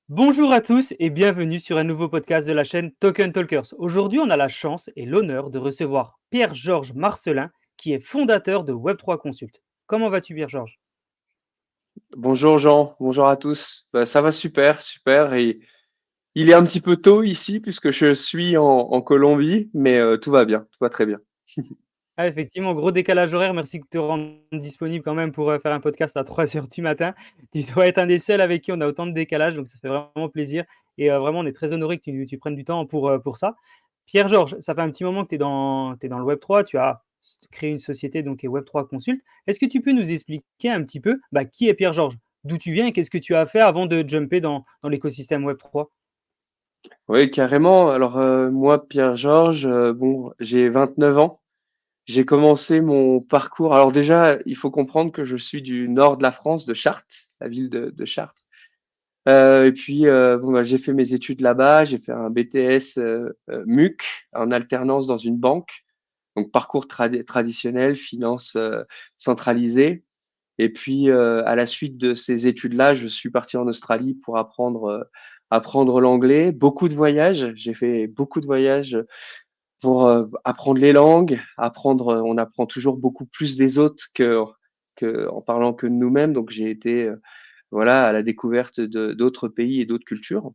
Bonjour à tous et bienvenue sur un nouveau podcast de la chaîne Token Talkers. Aujourd'hui, on a la chance et l'honneur de recevoir Pierre-Georges Marcelin, qui est fondateur de Web3 Consult. Comment vas-tu, Pierre-Georges? Bonjour Jean, bonjour à tous. Ça va super, super. Et il est un petit peu tôt ici puisque je suis en Colombie, mais tout va bien, tout va très bien. Ah, effectivement, gros décalage horaire. Merci de te rendre disponible quand même pour faire un podcast à 3 heures du matin. Tu dois être un des seuls avec qui on a autant de décalage, donc ça fait vraiment plaisir. Et vraiment, on est très honoré que tu prennes du temps pour ça. Pierre-Georges, ça fait un petit moment que t'es dans le Web3, tu as créé une société donc qui est Web3 Consult. Est-ce que tu peux nous expliquer un petit peu qui est Pierre-Georges, d'où tu viens et qu'est-ce que tu as fait avant de jumper dans l'écosystème Web3? Oui, carrément. Alors moi, Pierre-Georges, bon, j'ai 29 ans. J'ai commencé mon parcours. Alors déjà, il faut comprendre que je suis du nord de la France, de Chartres, la ville de Chartres. Et puis, bon, bah, j'ai fait mes études là-bas. J'ai fait un BTS MUC en alternance dans une banque. Donc parcours traditionnel, finance centralisée. Et puis à la suite de ces études-là, je suis parti en Australie pour apprendre l'anglais. Beaucoup de voyages. J'ai fait beaucoup de voyages pour apprendre les langues. On apprend toujours beaucoup plus des autres que en parlant que de nous-mêmes. Donc j'ai été voilà à la découverte de d'autres pays et d'autres cultures.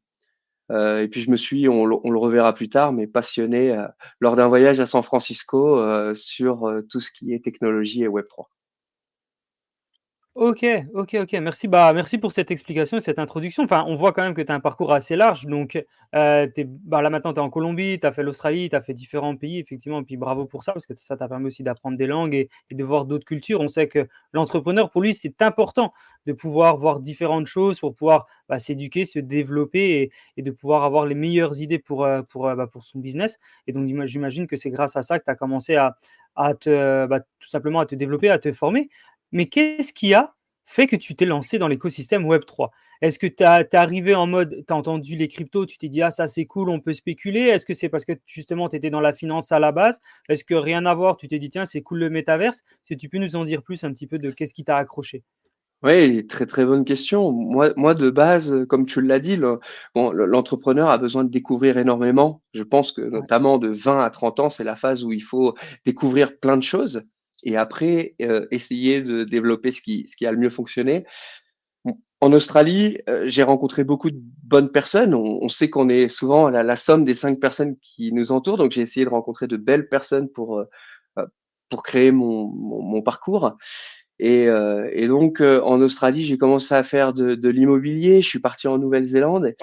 Et puis je me suis, on le reverra plus tard, mais passionné lors d'un voyage à San Francisco sur tout ce qui est technologie et Web3. OK, OK, OK. Merci, merci pour cette explication et cette introduction. Enfin, on voit quand même que tu as un parcours assez large. Donc, là, maintenant, tu es en Colombie, tu as fait l'Australie, tu as fait différents pays, effectivement. Puis bravo pour ça, parce que ça t'a permis aussi d'apprendre des langues et de voir d'autres cultures. On sait que l'entrepreneur, pour lui, c'est important de pouvoir voir différentes choses pour pouvoir s'éduquer, se développer et de pouvoir avoir les meilleures idées pour son business. Et donc, j'imagine que c'est grâce à ça que tu as commencé tout simplement à te développer, à te former. Mais qu'est-ce qui a fait que tu t'es lancé dans l'écosystème Web3? Est-ce que tu es arrivé en mode, tu as entendu les cryptos, tu t'es dit, ah, ça c'est cool, on peut spéculer? Est-ce que c'est parce que justement tu étais dans la finance à la base? Est-ce que rien à voir, tu t'es dit, tiens, c'est cool le métaverse? Est-ce que tu peux nous en dire plus un petit peu de qu'est-ce qui t'a accroché? Oui, très très bonne question. Moi de base, comme tu l'as dit, l'entrepreneur a besoin de découvrir énormément. Je pense que Ouais. notamment de 20 à 30 ans, c'est la phase où il faut découvrir plein de choses et après essayer de développer ce qui a le mieux fonctionné. En Australie, j'ai rencontré beaucoup de bonnes personnes. On sait qu'on est souvent la somme des 5 personnes qui nous entourent, donc j'ai essayé de rencontrer de belles personnes pour créer mon parcours. Et donc, en Australie, j'ai commencé à faire de l'immobilier. Je suis parti en Nouvelle-Zélande.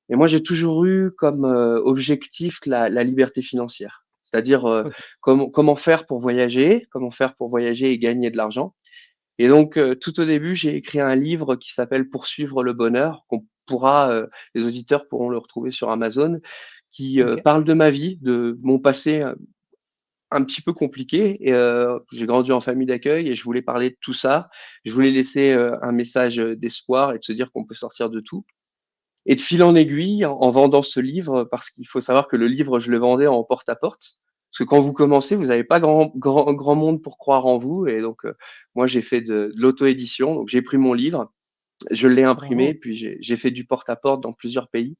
Et moi, j'ai toujours eu comme objectif la liberté financière. C'est-à-dire Ok. comment faire pour voyager, comment faire pour voyager et gagner de l'argent. Et donc, tout au début, j'ai écrit un livre qui s'appelle Poursuivre le bonheur, les auditeurs pourront le retrouver sur Amazon, qui Ok. parle de ma vie, de mon passé un petit peu compliqué. Et j'ai grandi en famille d'accueil et je voulais parler de tout ça. Je voulais laisser un message d'espoir et de se dire qu'on peut sortir de tout. Et de fil en aiguille, en vendant ce livre, parce qu'il faut savoir que le livre, je le vendais en porte-à-porte. Parce que quand vous commencez, vous n'avez pas grand monde pour croire en vous. Et donc, moi, j'ai fait de l'auto-édition. Donc, j'ai pris mon livre, je l'ai imprimé, Bravo. puis j'ai fait du porte-à-porte dans plusieurs pays.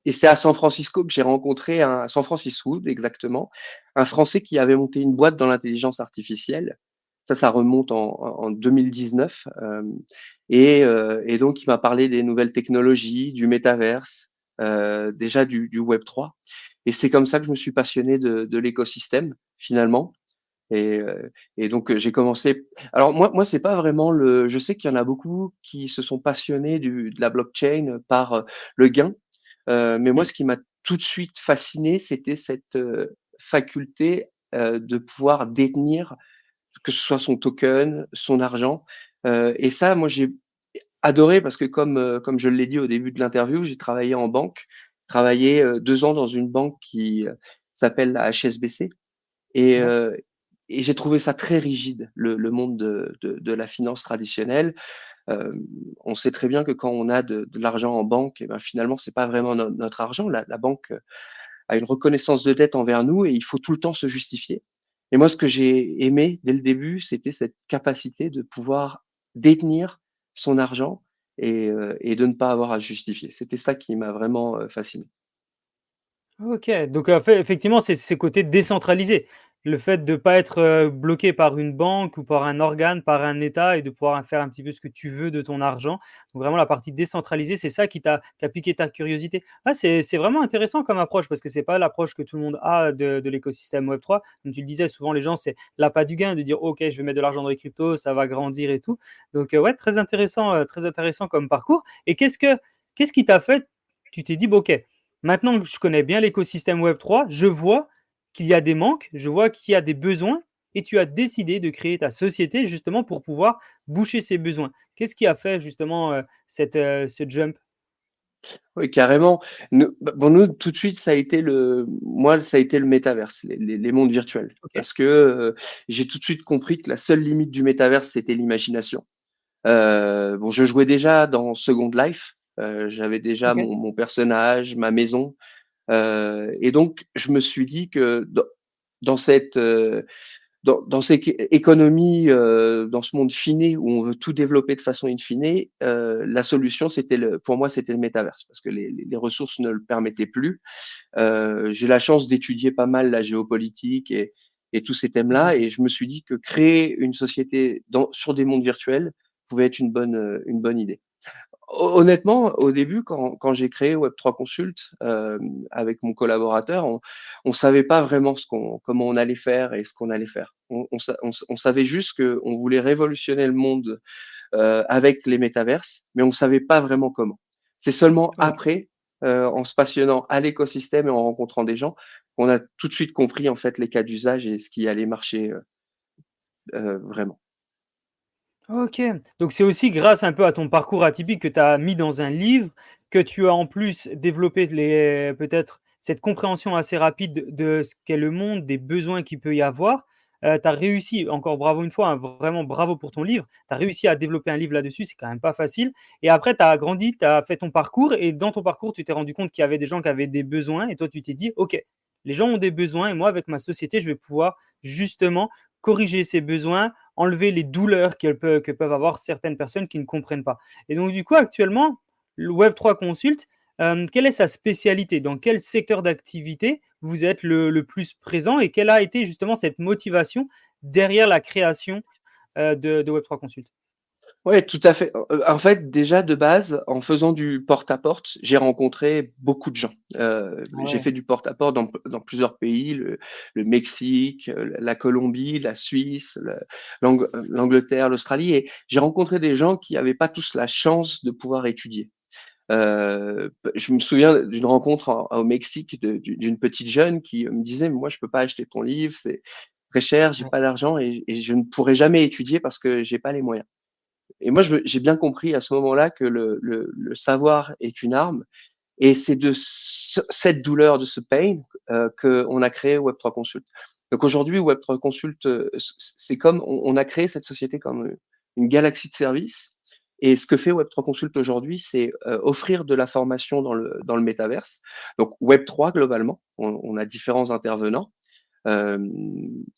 Et c'est à San Francisco que j'ai rencontré San Francisco, exactement, un Français qui avait monté une boîte dans l'intelligence artificielle. Ça remonte en 2019. Et donc, il m'a parlé des nouvelles technologies, du métaverse, déjà du Web3. Et c'est comme ça que je me suis passionné de l'écosystème, finalement. Et, euh, et donc, j'ai commencé. Alors, moi, c'est pas vraiment le. Je sais qu'il y en a beaucoup qui se sont passionnés de la blockchain par le gain. Mais moi, Mm. ce qui m'a tout de suite fasciné, c'était cette faculté de pouvoir détenir, que ce soit son token, son argent. Et ça, moi, j'ai adoré parce que comme je l'ai dit au début de l'interview, j'ai travaillé en banque, travaillé 2 ans dans une banque qui s'appelle la HSBC. Et, Ouais. euh, et j'ai trouvé ça très rigide, le monde de la finance traditionnelle. Euh, on sait très bien que quand on a de l'argent en banque, eh ben finalement, c'est pas vraiment notre argent. La banque a une reconnaissance de dette envers nous et il faut tout le temps se justifier. Et moi, ce que j'ai aimé dès le début, c'était cette capacité de pouvoir détenir son argent et de ne pas avoir à justifier. C'était ça qui m'a vraiment fasciné. OK, donc fait effectivement, c'est ces côtés décentralisés. Le fait de pas être, bloqué par une banque ou par un organe, par un État et de pouvoir faire un petit peu ce que tu veux de ton argent. Donc vraiment la partie décentralisée, c'est ça qui a piqué ta curiosité. Ah, c'est vraiment intéressant comme approche parce que c'est pas l'approche que tout le monde a de l'écosystème Web3. Comme tu le disais, souvent les gens, c'est l'appât du gain de dire: «OK, je vais mettre de l'argent dans les cryptos, ça va grandir et tout». Donc ouais, très intéressant comme parcours et qu'est-ce qui t'a fait tu t'es dit: «Bah, OK, maintenant que je connais bien l'écosystème Web3, je vois qu'il y a des manques, je vois qu'il y a des besoins et tu as décidé de créer ta société justement pour pouvoir boucher ces besoins. Qu'est-ce qui a fait justement ce jump? Oui, carrément. Bon, nous, tout de suite, ça a été le métaverse, les mondes virtuels. OK, Parce que j'ai tout de suite compris que la seule limite du métaverse, c'était l'imagination. Bon, je jouais déjà dans Second Life, j'avais déjà OK. mon personnage, ma maison, et donc je me suis dit que dans cette dans cette économie, dans ce monde fini où on veut tout développer de façon infinie, la solution, pour moi, c'était le métaverse parce que les ressources ne le permettaient plus. J'ai la chance d'étudier pas mal la géopolitique et tous ces thèmes-là, Mmh. et je me suis dit que créer une société sur des mondes virtuels pouvait être une bonne idée. Honnêtement, au début, quand j'ai créé Web3 Consult, avec mon collaborateur, on savait pas vraiment comment on allait faire et ce qu'on allait faire. On savait juste qu'on voulait révolutionner le monde, avec les métaverses, mais on savait pas vraiment comment. C'est seulement OK. après, en se passionnant à l'écosystème et en rencontrant des gens, qu'on a tout de suite compris, en fait, les cas d'usage et ce qui allait marcher, vraiment. OK. Donc c'est aussi grâce un peu à ton parcours atypique que tu as mis dans un livre, que tu as en plus développé peut-être cette compréhension assez rapide de ce qu'est le monde, des besoins qu'il peut y avoir. Tu as réussi, encore bravo une fois, hein, vraiment bravo pour ton livre. Tu as réussi à développer un livre là-dessus, c'est quand même pas facile et après tu as grandi, tu as fait ton parcours et dans ton parcours, tu t'es rendu compte qu'il y avait des gens qui avaient des besoins et toi tu t'es dit: «OK, les gens ont des besoins et moi avec ma société, je vais pouvoir justement corriger ces besoins, enlever les douleurs que peuvent avoir certaines personnes qui ne comprennent pas. Et donc, du coup, actuellement, le Web3 Consult, quelle est sa spécialité? Dans quel secteur d'activité vous êtes le plus présent et quelle a été justement cette motivation derrière la création de Web3 Consult? Ouais, tout à fait. En fait, déjà de base, en faisant du porte-à-porte, j'ai rencontré beaucoup de gens. Ah J'ai ouais, fait du porte-à-porte dans plusieurs pays, le Mexique, la Colombie, la Suisse, l'Angleterre, l'Australie, et j'ai rencontré des gens qui n'avaient pas tous la chance de pouvoir étudier. Je me souviens d'une rencontre au Mexique d'une petite jeune qui me disait: «Moi, je peux pas acheter ton livre, c'est très cher, j'ai ouais, pas d'argent et je ne pourrai jamais étudier parce que j'ai pas les moyens». Et moi, j'ai bien compris à ce moment-là que le savoir est une arme, et c'est de cette douleur, de ce pain, qu'on a créé Web3 Consult. Donc aujourd'hui, Web3 Consult, c'est comme on a créé cette société comme une galaxie de services. Et ce que fait Web3 Consult aujourd'hui, c'est offrir de la formation dans le métaverse. Donc Web3 globalement, on a différents intervenants,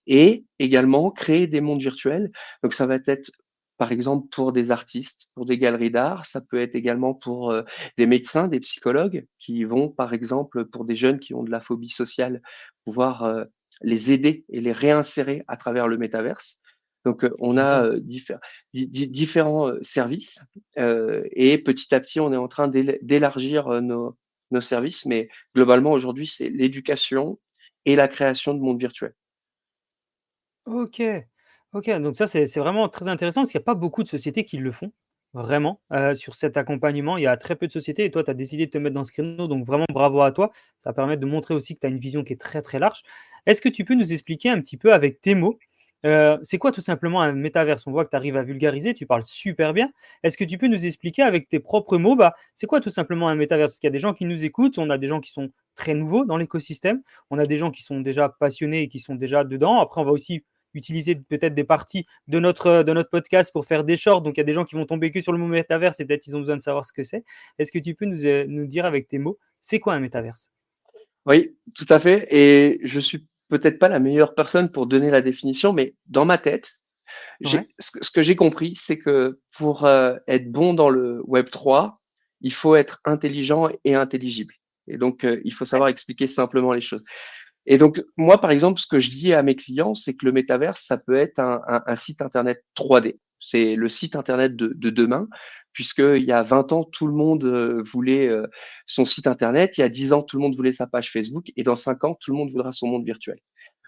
et également créer des mondes virtuels. Donc ça va être, par exemple, pour des artistes, pour des galeries d'art, ça peut être également pour des médecins, des psychologues qui vont, par exemple, pour des jeunes qui ont de la phobie sociale, pouvoir les aider et les réinsérer à travers le métaverse. Donc on je a vois. différents services, et petit à petit, on est en train d'élargir nos services, mais globalement, aujourd'hui, c'est l'éducation et la création de mondes virtuels. OK. OK, donc ça, c'est vraiment très intéressant parce qu'il y a pas beaucoup de sociétés qui le font, vraiment, sur cet accompagnement. Il y a très peu de sociétés et toi, tu as décidé de te mettre dans ce créneau, donc vraiment bravo à toi. Ça permet de montrer aussi que tu as une vision qui est très, très large. Est-ce que tu peux nous expliquer un petit peu avec tes mots, c'est quoi tout simplement un métaverse? On voit que tu arrives à vulgariser, tu parles super bien. Est-ce que tu peux nous expliquer avec tes propres mots, bah, c'est quoi tout simplement un métaverse? Parce qu'il y a des gens qui nous écoutent, on a des gens qui sont très nouveaux dans l'écosystème, on a des gens qui sont déjà passionnés et qui sont déjà dedans. Après, on va aussi utiliser peut-être des parties de notre podcast pour faire des shorts. Donc, il y a des gens qui vont tomber que sur le mot métaverse et peut-être ils ont besoin de savoir ce que c'est. Est-ce que tu peux nous dire avec tes mots, c'est quoi un métaverse? Oui, tout à fait, et je suis peut-être pas la meilleure personne pour donner la définition, mais dans ma tête, Ouais. Ce que j'ai compris, c'est que pour être bon dans le Web3, il faut être intelligent et intelligible. Et donc, il faut Ouais. savoir expliquer simplement les choses. Et donc, moi, par exemple, ce que je dis à mes clients, c'est que le métaverse, ça peut être un site internet 3D. C'est le site internet de demain, puisqu'il y a 20 ans, tout le monde voulait son site internet. Il y a 10 ans, tout le monde voulait sa page Facebook. Et dans 5 ans, tout le monde voudra son monde virtuel.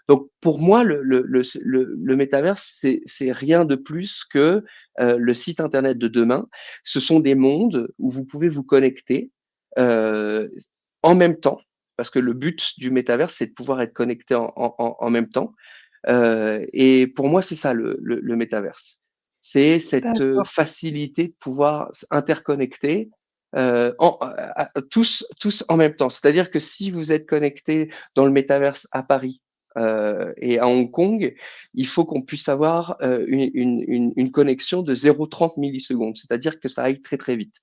Donc, pour moi, le métaverse, c'est rien de plus que le site internet de demain. Ce sont des mondes où vous pouvez vous connecter euh, en même temps, parce que le but du métaverse, c'est de pouvoir être connecté en même temps. Et pour moi, c'est ça le métaverse. C'est cette D'accord. facilité de pouvoir interconnecter tous en même temps. C'est-à-dire que si vous êtes connecté dans le métaverse à Paris et à Hong Kong, il faut qu'on puisse avoir une connexion de 0,30 millisecondes, c'est-à-dire que ça aille très très vite.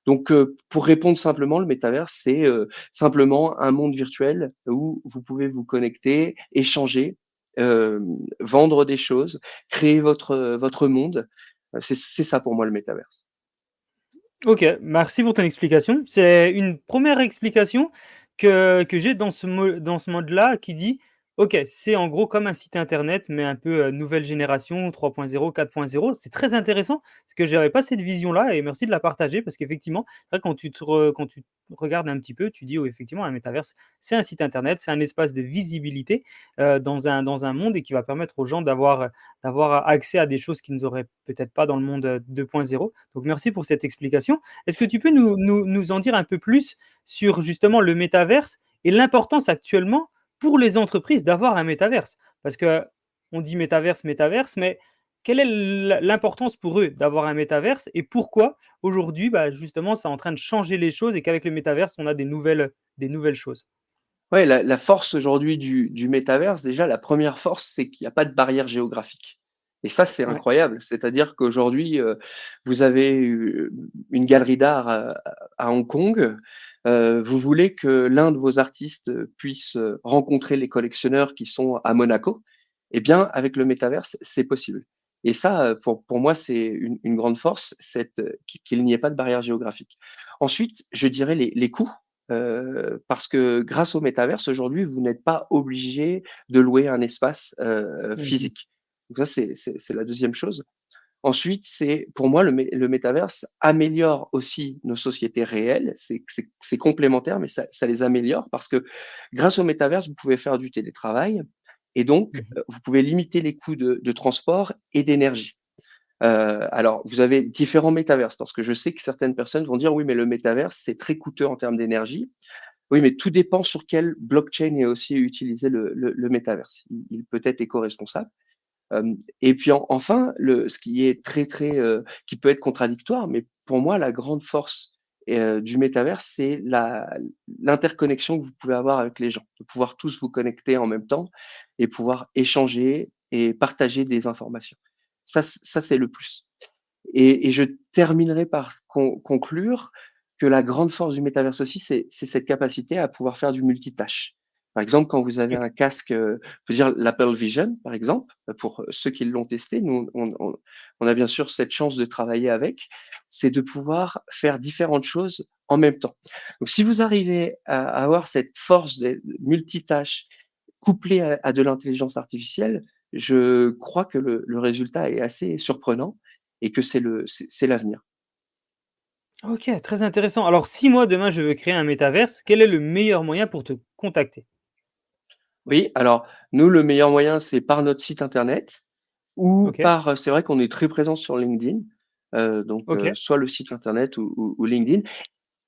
Donc, pour répondre simplement, le métaverse, c'est simplement un monde virtuel où vous pouvez vous connecter, échanger, euh, vendre des choses, créer votre monde. C'est ça pour moi le métaverse. OK, merci pour ton explication. C'est une première explication que j'ai dans ce mode-là qui dit: «OK, c'est en gros comme un site internet, mais un peu, nouvelle génération 3.0, 4.0». C'est très intéressant parce que j'avais pas cette vision-là et merci de la partager parce qu'effectivement, c'est vrai quand tu regardes un petit peu, tu dis: «Oh effectivement un métaverse, c'est un site internet, c'est un espace de visibilité, dans un monde et qui va permettre aux gens d'avoir accès à des choses qu'ils n'auraient peut-être pas dans le monde, 2.0». Donc merci pour cette explication. Est-ce que tu peux nous en dire un peu plus sur justement le métaverse et l'importance actuellement pour les entreprises d'avoir un métaverse? Parce qu'on dit métaverse, métaverse, mais quelle est l'importance pour eux d'avoir un métaverse et pourquoi aujourd'hui, bah, justement, c'est en train de changer les choses et qu'avec le métaverse, on a des nouvelles choses? Ouais, la force aujourd'hui du métaverse, déjà, la première force, c'est qu'il n'y a pas de barrière géographique. Et ça, c'est Ouais. incroyable. C'est-à-dire qu'aujourd'hui, vous avez une galerie d'art à Hong Kong. Vous voulez que l'un de vos artistes puisse rencontrer les collectionneurs qui sont à Monaco. Eh bien, avec le métaverse, c'est possible. Et ça, pour moi, c'est une grande force, qu'il n'y ait pas de barrière géographique. Ensuite, je dirais les coûts. Parce que grâce au métaverse, aujourd'hui, vous n'êtes pas obligé de louer un espace Mmh. physique. Donc ça, c'est la deuxième chose. Ensuite, c'est pour moi le métaverse améliore aussi nos sociétés réelles. C'est complémentaire, mais ça les améliore parce que grâce au métaverse, vous pouvez faire du télétravail et donc Mmh. vous pouvez limiter les coûts de transport et d'énergie. Alors, vous avez différents métaverses parce que je sais que certaines personnes vont dire oui, mais le métaverse, c'est très coûteux en termes d'énergie. Oui, mais tout dépend sur quelle blockchain est aussi utilisé le métaverse. Il peut être éco-responsable. Et puis enfin, ce qui est très, qui peut être contradictoire, mais pour moi, la grande force du métaverse, c'est l'interconnexion que vous pouvez avoir avec les gens, de pouvoir tous vous connecter en même temps et pouvoir échanger et partager des informations. Ça c'est le plus. Et je terminerai par conclure que la grande force du métaverse aussi, c'est cette capacité à pouvoir faire du multitâche. Par exemple, quand vous avez un casque, je veux dire l'Apple Vision, par exemple, pour ceux qui l'ont testé, nous, on a bien sûr cette chance de travailler avec, c'est de pouvoir faire différentes choses en même temps. Donc, si vous arrivez à avoir cette force de multitâche couplée à de l'intelligence artificielle, je crois que le résultat est assez surprenant et que c'est l'avenir. OK, très intéressant. Alors si moi demain je veux créer un métaverse, quel est le meilleur moyen pour te contacter? Oui, alors nous, le meilleur moyen, c'est par notre site internet ou OK, par, c'est vrai qu'on est très présent sur LinkedIn, donc OK. soit le site internet ou LinkedIn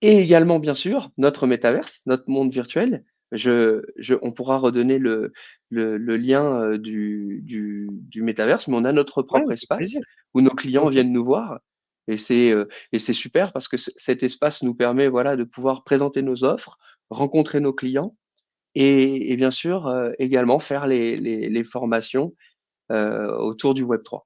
et également bien sûr notre métaverse, notre monde virtuel. On pourra redonner le lien, du métaverse, mais on a notre Ouais, propre avec plaisir. espace où nos clients OK. viennent nous voir et c'est super parce que cet espace nous permet, voilà, de pouvoir présenter nos offres, rencontrer nos clients et bien sûr, également faire les formations, autour du Web3.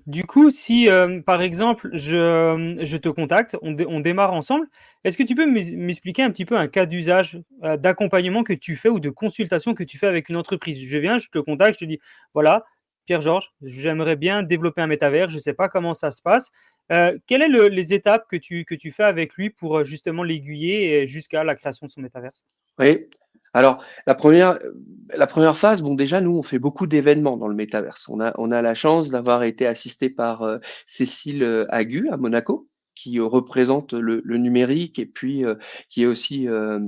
Du coup, si, par exemple, je te contacte, on démarre ensemble, est-ce que tu peux m'expliquer un petit peu un cas d'usage, d'accompagnement que tu fais ou de consultation que tu fais avec une entreprise? Je viens, je te contacte, je te dis: «Voilà, Pierre-Georges, j'aimerais bien développer un métavers, je ne sais pas comment ça se passe. Quelles sont les étapes que tu fais avec lui pour justement l'aiguiller jusqu'à la création de son métavers? Oui. Alors la première phase, bon déjà nous on fait beaucoup d'événements dans le métaverse. On a la chance d'avoir été assisté par, Cécile, Agu à Monaco, qui, représente le numérique et puis, qui est aussi, heu,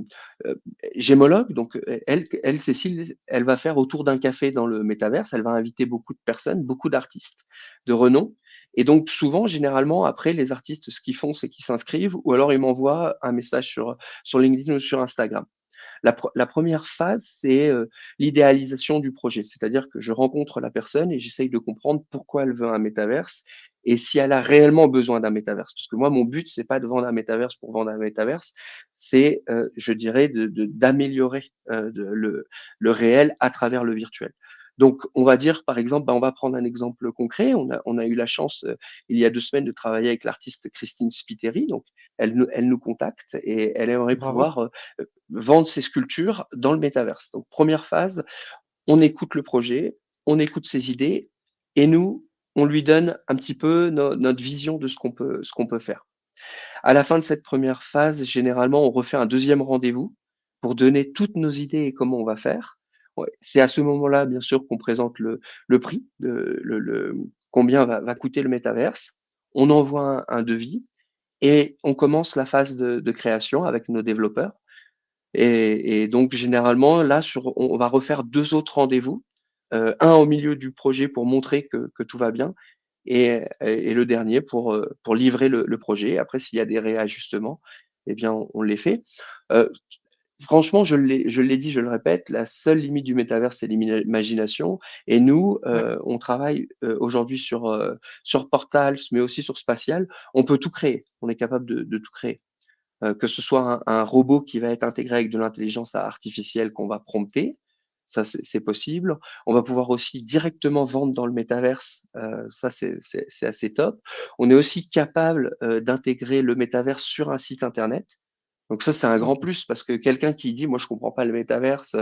gémologue. Donc, elle Cécile, elle va faire autour d'un café dans le métaverse. Elle va inviter beaucoup de personnes, beaucoup d'artistes de renom et donc souvent, généralement après les artistes, ce qu'ils font, c'est qu'ils s'inscrivent ou alors ils m'envoient un message sur LinkedIn ou sur Instagram. La première phase, c'est, l'idéalisation du projet. C'est-à-dire que je rencontre la personne et j'essaye de comprendre pourquoi elle veut un métaverse et si elle a réellement besoin d'un métaverse. Parce que moi, mon but, c'est pas de vendre un métaverse pour vendre un métaverse, c'est, je dirais d'améliorer, le réel à travers le virtuel. Donc on va dire, par exemple, on va prendre un exemple concret. On a eu la chance, il y a 2 semaines de travailler avec l'artiste Christine Spiteri. Donc elle nous contacte et elle aimerait Bravo. pouvoir, vendre ses sculptures dans le métaverse. Donc première phase, on écoute le projet, on écoute ses idées et nous, on lui donne un petit peu notre vision de ce qu'on peut faire. À la fin de cette première phase, généralement, on refait un deuxième rendez-vous pour donner toutes nos idées et comment on va faire. Ouais, c'est à ce moment-là, bien sûr, qu'on présente le prix, combien va coûter le métaverse. On envoie un devis et on commence la phase de création avec nos développeurs. Et donc généralement, là, on va refaire 2 autres rendez-vous, un au milieu du projet pour montrer que tout va bien et le dernier pour livrer le projet. Après, s'il y a des réajustements, eh bien, on les fait. Heu, Franchement, je l'ai dit, je le répète, la seule limite du métavers, c'est l'imagination et nous, Ouais. on travaille, aujourd'hui sur Portals, mais aussi sur Spatial. On peut tout créer. On est capable de tout créer. Que ce soit un robot qui va être intégré avec de l'intelligence artificielle qu'on va prompter, ça c'est possible. On va pouvoir aussi directement vendre dans le métaverse, ça c'est assez top. On est aussi capable, d'intégrer le métaverse sur un site internet. Donc ça, c'est un grand Ok. plus parce que quelqu'un qui dit: «Moi, je comprends pas le métaverse,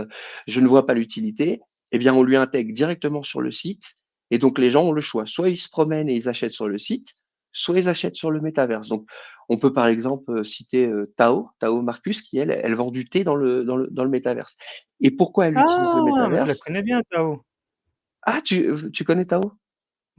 je ne vois pas l'utilité», eh bien, on lui intègre directement sur le site et donc les gens ont le choix. Soit ils se promènent et ils achètent sur le site, soit ils achètent sur le métaverse. Donc on peut, par exemple, citer, Tao Marcus qui elle vend du thé dans le métaverse et pourquoi elle utilise le Ah, mais je la métaverse? connais bien, Tao. Ah, tu connais Tao?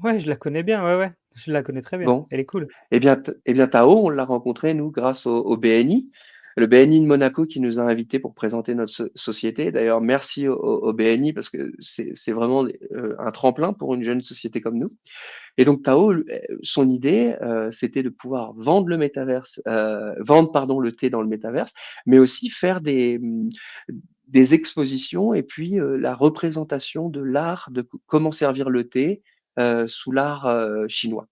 Ouais, je la connais bien, ouais, ouais. Je la connais très bien. Bon. Elle est cool. Eh bien Tao, on l'a rencontré nous grâce au BNI. Le BNI de Monaco qui nous a invités pour présenter notre société. D'ailleurs, merci au BNI parce que c'est vraiment un tremplin pour une jeune société comme nous. Et donc Tao, son idée, c'était de pouvoir vendre pardon le thé dans le métaverse, mais aussi faire des expositions et puis la représentation de l'art de comment servir le thé sous l'art chinois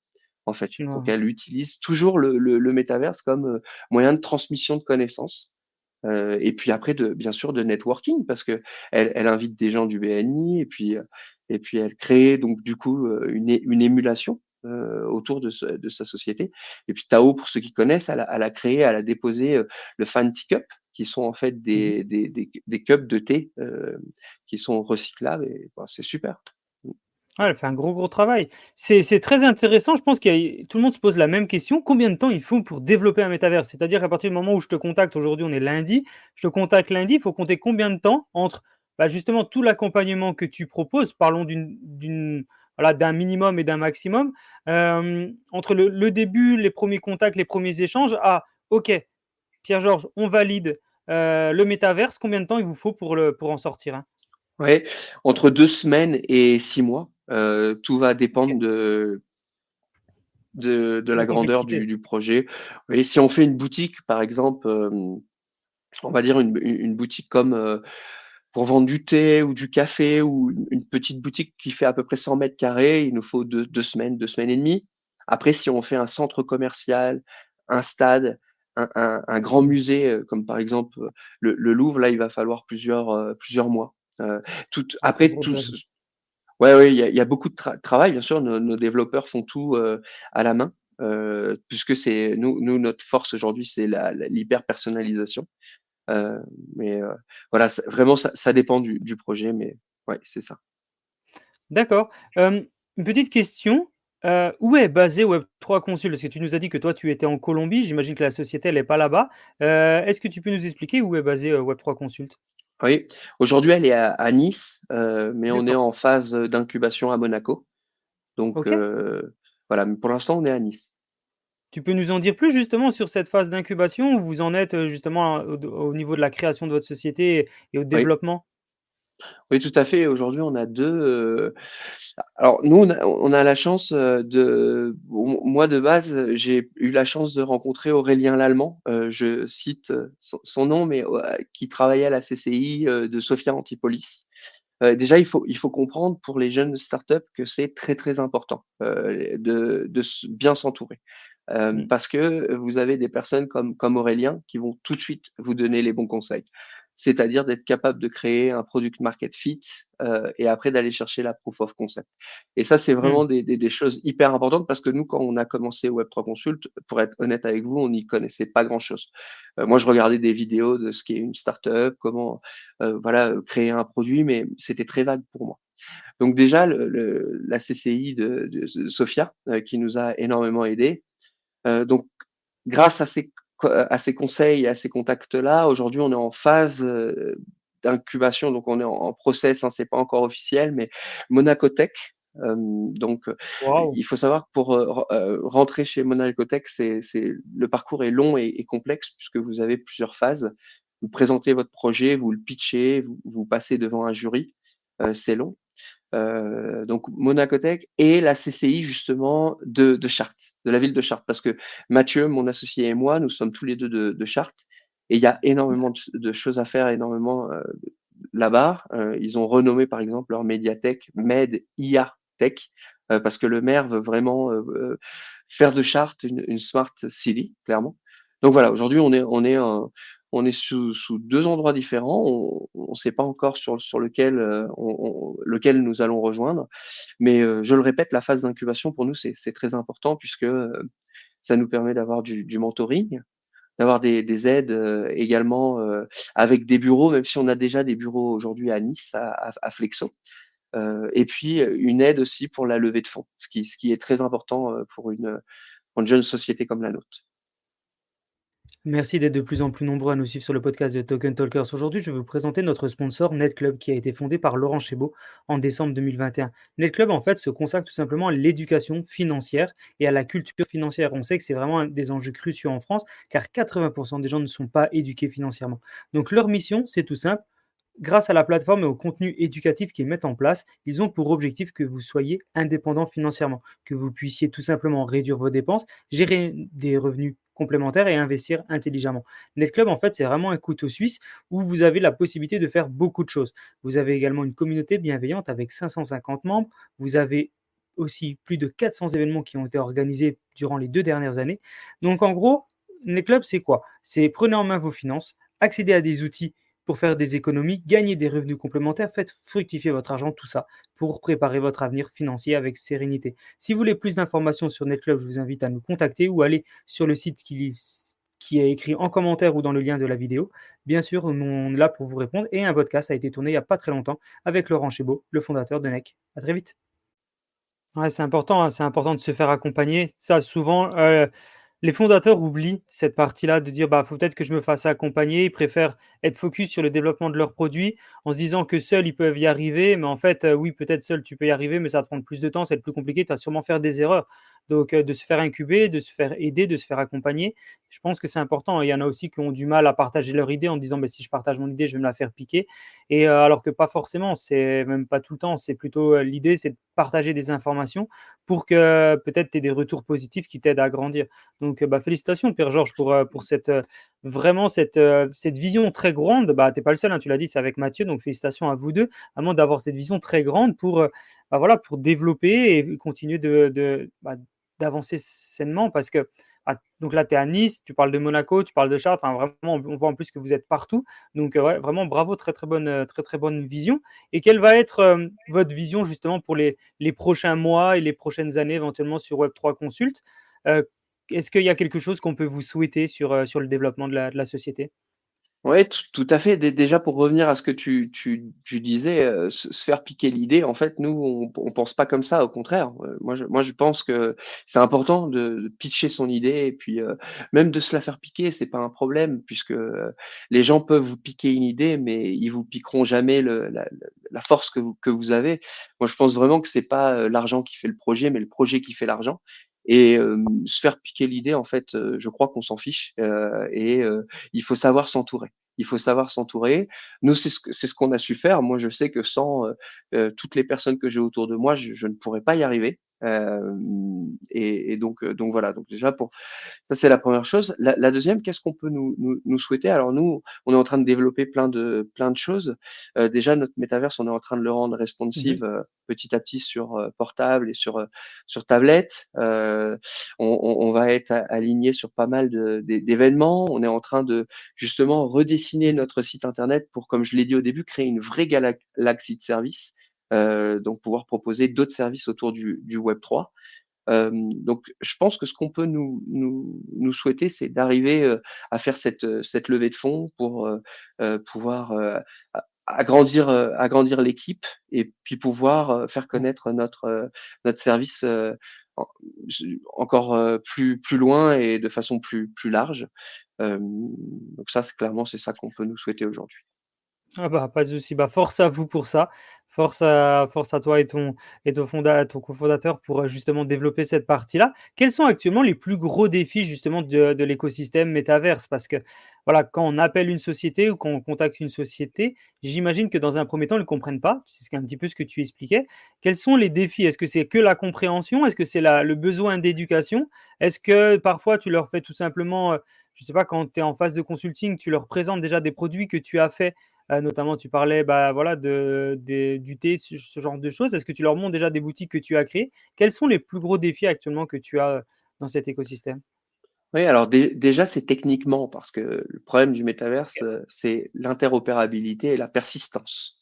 en fait. Chinois, Donc ouais. elle utilise toujours le métaverse comme, moyen de transmission de connaissances, et puis après bien sûr de networking parce qu'elle invite des gens du BNI et puis elle crée donc du coup, une émulation, autour de sa société et puis Tao, pour ceux qui connaissent, elle a déposé, le Fanti Cup qui sont en fait Mmh. des cups de thé, qui sont recyclables et bah, c'est super. Mmh. Ouais, elle fait un gros, gros travail. C'est très intéressant. Je pense qu'il y a tout le monde se pose la même question. Combien de temps il faut pour développer un métavers? C'est-à-dire qu'à partir du moment où je te contacte, aujourd'hui, on est lundi, je te contacte lundi, il faut compter combien de temps entre, bah, justement tout l'accompagnement que tu proposes, parlons voilà, d'un minimum et d'un maximum, entre le début, les premiers contacts, les premiers échanges, à OK, Pierre-Georges, on valide, le métaverse, combien de temps il vous faut pour en sortir un? Ouais, entre 2 semaines et 6 mois, tout va dépendre OK, de de la la grandeur complexité. du projet. Et si on fait une boutique, par exemple, on va dire une boutique comme, pour vendre du thé ou du café ou une petite boutique qui fait à peu près 100 mètres carrés, il nous faut 2 semaines, 2 semaines et demie. Après, si on fait un centre commercial, un stade, un grand Mmh. musée, comme par exemple, le Louvre, là, il va falloir plusieurs mois. Tout Ouais, c'est un après gros tout job. ce Ouais, ouais, il y a beaucoup de travail, bien sûr. Nos développeurs font tout, à la main, puisque c'est nous, notre force aujourd'hui, c'est l'hyper personnalisation. Heu, mais voilà, vraiment ça dépend du projet, mais ouais, c'est ça. D'accord. Une petite question, où est basé Web3 Consult? Parce que tu nous as dit que toi, tu étais en Colombie, j'imagine que la société, elle est pas là-bas. Est-ce que tu peux nous expliquer où est basé, Web3 Consult? Oui, aujourd'hui, elle est à Nice, mais on est D'accord. en phase d'incubation à Monaco. Donc, OK. voilà, mais pour l'instant, on est à Nice. Tu peux nous en dire plus justement sur cette phase d'incubation où vous en êtes, justement au niveau de la création de votre société et au Oui. développement? Oui, tout à fait. Aujourd'hui, on a 2. Alors nous, on a la chance, bon, moi, de base, j'ai eu la chance de rencontrer Aurélien Lallemand, je cite, son nom, mais qui travaillait à la CCI, de Sophia Antipolis. Déjà, il faut comprendre pour les jeunes startups que c'est très, très important, de bien s'entourer. Mmh. Parce que vous avez des personnes comme Aurélien qui vont tout de suite vous donner les bons conseils. C'est-à-dire d'être capable de créer un product market fit, et après d'aller chercher la proof of concept. Et ça, c'est Mmh. vraiment des choses hyper importantes parce que nous, quand on a commencé Web3 Consult, pour être honnête avec vous, on n'y connaissait pas grand-chose. Moi, je regardais des vidéos de ce qu'est une startup, comment, voilà, créer un produit, mais c'était très vague pour moi. Donc déjà, la CCI de Sophia, qui nous a énormément aidés. Donc grâce à ces conseils et à ces contacts-là, aujourd'hui, on est en phase, d'incubation, donc on est en process, hein, c'est pas encore officiel, mais Monacotech, donc Waouh! il faut savoir que pour, rentrer chez Monacotech, le parcours est long et complexe puisque vous avez plusieurs phases. Vous présentez votre projet, vous le pitchez, vous passez devant un jury, c'est long. Donc Monacotech et la CCI justement de Chartres, de la ville de Chartres. Parce que Mathieu, mon associé et moi, nous sommes tous les 2 de Chartres et il y a énormément de choses à faire, énormément, là-bas. Ils ont renommé par exemple leur médiathèque Med IA Tech, parce que le maire veut vraiment, faire de Chartres une smart city, clairement. Donc voilà, aujourd'hui on est sous 2 endroits différents. On sait pas encore sur lequel, lequel nous allons rejoindre. Mais, je le répète, la phase d'incubation pour nous, c'est très important puisque, ça nous permet d'avoir du mentoring, d'avoir des aides, également, avec des bureaux, même si on a déjà des bureaux aujourd'hui à Nice, à Flexo. Et puis, une aide aussi pour la levée de fonds, ce qui est très important, pour une jeune société comme la nôtre. Merci d'être de plus en plus nombreux à nous suivre sur le podcast de Token Talkers. Aujourd'hui, je vais vous présenter notre sponsor NetClub qui a été fondé par Laurent Chébeau en décembre 2021. NetClub, en fait, se consacre tout simplement à l'éducation financière et à la culture financière. On sait que c'est vraiment un des enjeux cruciaux en France car 80% des gens ne sont pas éduqués financièrement. Donc, leur mission, c'est tout simple. Grâce à la plateforme et au contenu éducatif qu'ils mettent en place, ils ont pour objectif que vous soyez indépendant financièrement, que vous puissiez tout simplement réduire vos dépenses, gérer des revenus complémentaires et investir intelligemment. NetClub, en fait, c'est vraiment un couteau suisse où vous avez la possibilité de faire beaucoup de choses. Vous avez également une communauté bienveillante avec 550 membres. Vous avez aussi plus de 400 événements qui ont été organisés durant les 2 dernières années. Donc, en gros, NetClub, c'est quoi? C'est prenez en main vos finances, accéder à des outils pour faire des économies, gagner des revenus complémentaires, faites fructifier votre argent, tout ça, pour préparer votre avenir financier avec sérénité. Si vous voulez plus d'informations sur NetClub, je vous invite à nous contacter ou aller sur le site qui est écrit en commentaire ou dans le lien de la vidéo. Bien sûr, on est là pour vous répondre et un podcast a été tourné il n'y a pas très longtemps avec Laurent Chébeau, le fondateur de NEC. À très vite. Ouais, c'est important, hein, c'est important de se faire accompagner. Ça, souvent, les fondateurs oublient cette partie-là de dire: «Bah, faut peut-être que je me fasse accompagner». Ils préfèrent être focus sur le développement de leurs produits en se disant que seuls, ils peuvent y arriver. Mais en fait, oui, peut-être seul, tu peux y arriver, mais ça va te prendre plus de temps, ça va être plus compliqué, tu vas sûrement faire des erreurs. Donc, de se faire incuber, de se faire aider, de se faire accompagner, je pense que c'est important. Il y en a aussi qui ont du mal à partager leur idée en disant: «Beh, si je partage mon idée, je vais me la faire piquer». Et alors que pas forcément, c'est même pas tout le temps. C'est plutôt, l'idée, c'est de partager des informations pour que peut-être tu aies des retours positifs qui t'aident à grandir. Donc, bah, félicitations Pierre-Georges pour cette, vraiment cette vision très grande. Bah, tu es pas le seul, hein, tu l'as dit, c'est avec Mathieu, donc félicitations à vous 2, vraiment d'avoir cette vision très grande pour, bah, voilà, pour développer et continuer d'avancer sainement parce que, donc là, tu es à Nice, tu parles de Monaco, tu parles de Chartres, enfin vraiment, on voit en plus que vous êtes partout. Donc, ouais, vraiment bravo, très, très bonne vision. Et quelle va être, votre vision justement pour les prochains mois et les prochaines années éventuellement sur Web3 Consult? Heu, Est-ce qu'il y a quelque chose qu'on peut vous souhaiter sur le développement de la société? Ouais, tout à fait. Déjà pour revenir à ce que tu disais, se faire piquer l'idée, en fait, nous, on pense pas comme ça, au contraire. Moi je pense que c'est important de pitcher son idée et puis, même de se la faire piquer, c'est pas un problème puisque, les gens peuvent vous piquer une idée, mais ils vous piqueront jamais la force que vous avez. Moi, je pense vraiment que c'est pas, l'argent qui fait le projet, mais le projet qui fait l'argent et se faire piquer l'idée, en fait, je crois qu'on s'en fiche, il faut savoir s'entourer. Il faut savoir s'entourer. Nous, c'est ce qu'on a su faire. Moi, je sais que sans, toutes les personnes que j'ai autour de moi, je ne pourrais pas y arriver. Donc voilà, donc déjà pour ça, c'est la première chose. La 2e, qu'est-ce qu'on peut nous souhaiter? Alors nous, on est en train de développer plein de choses. Déjà notre métaverse, on est en train de le rendre Mmh. responsive, petit à petit sur, portable et sur tablette. On va être aligné sur pas mal d'événements. On est en train de justement redessiner notre site internet pour, comme je l'ai dit au début, créer une vraie galaxie de services, donc pouvoir proposer d'autres services autour du web 3. Donc je pense que ce qu'on peut nous souhaiter, c'est d'arriver, à faire cette levée de fonds pour, pouvoir, agrandir l'équipe et puis pouvoir, faire Ouais. connaître notre service, en encore, plus loin et de façon plus large. Donc ça, c'est ça qu'on peut nous souhaiter aujourd'hui. Ah bah, pas de souci. Bah, force à vous pour ça. Force à toi et ton cofondateur pour, justement développer cette partie-là. Quels sont actuellement les plus gros défis justement de l'écosystème métaverse? Parce que voilà, quand on appelle une société ou quand on contacte une société, j'imagine que dans un premier temps, ils ne comprennent pas. C'est un petit peu ce que tu expliquais. Quels sont les défis? Est-ce que c'est que la compréhension? Est-ce que c'est le besoin d'éducation? Est-ce que parfois tu leur fais tout simplement, je ne sais pas, quand tu es en phase de consulting, tu leur présentes déjà des produits que tu as faits. Notamment, tu parlais, bah, voilà, du thé, ce genre de choses. Est-ce que tu leur montres déjà des boutiques que tu as créées? Quels sont les plus gros défis actuellement que tu as, dans cet écosystème? Oui, alors déjà, c'est techniquement parce que le problème du métaverse, c'est l'interopérabilité et la persistance.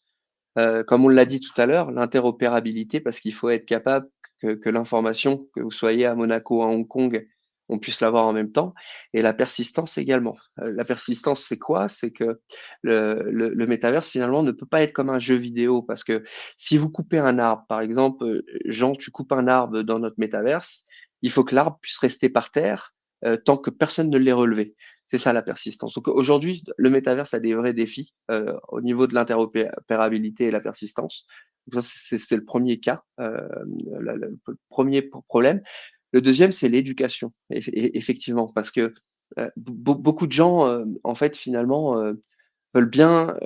Comme on l'a dit tout à l'heure, l'interopérabilité parce qu'il faut être capable que l'information, que vous soyez à Monaco, à Hong Kong, on puisse l'avoir en même temps et la persistance également. La persistance, c'est quoi? C'est que le métaverse finalement ne peut pas être comme un jeu vidéo parce que si vous coupez un arbre, par exemple, Jean, tu coupes un arbre dans notre métaverse, il faut que l'arbre puisse rester par terre, tant que personne ne l'ait relevé. C'est ça la persistance. Donc aujourd'hui, le métaverse a des vrais défis au niveau de l'interopérabilité et la persistance. Donc ça, c'est le premier cas, le premier problème. Le deuxième, c'est l'éducation, effectivement, parce que beaucoup de gens, en fait, finalement, veulent bien,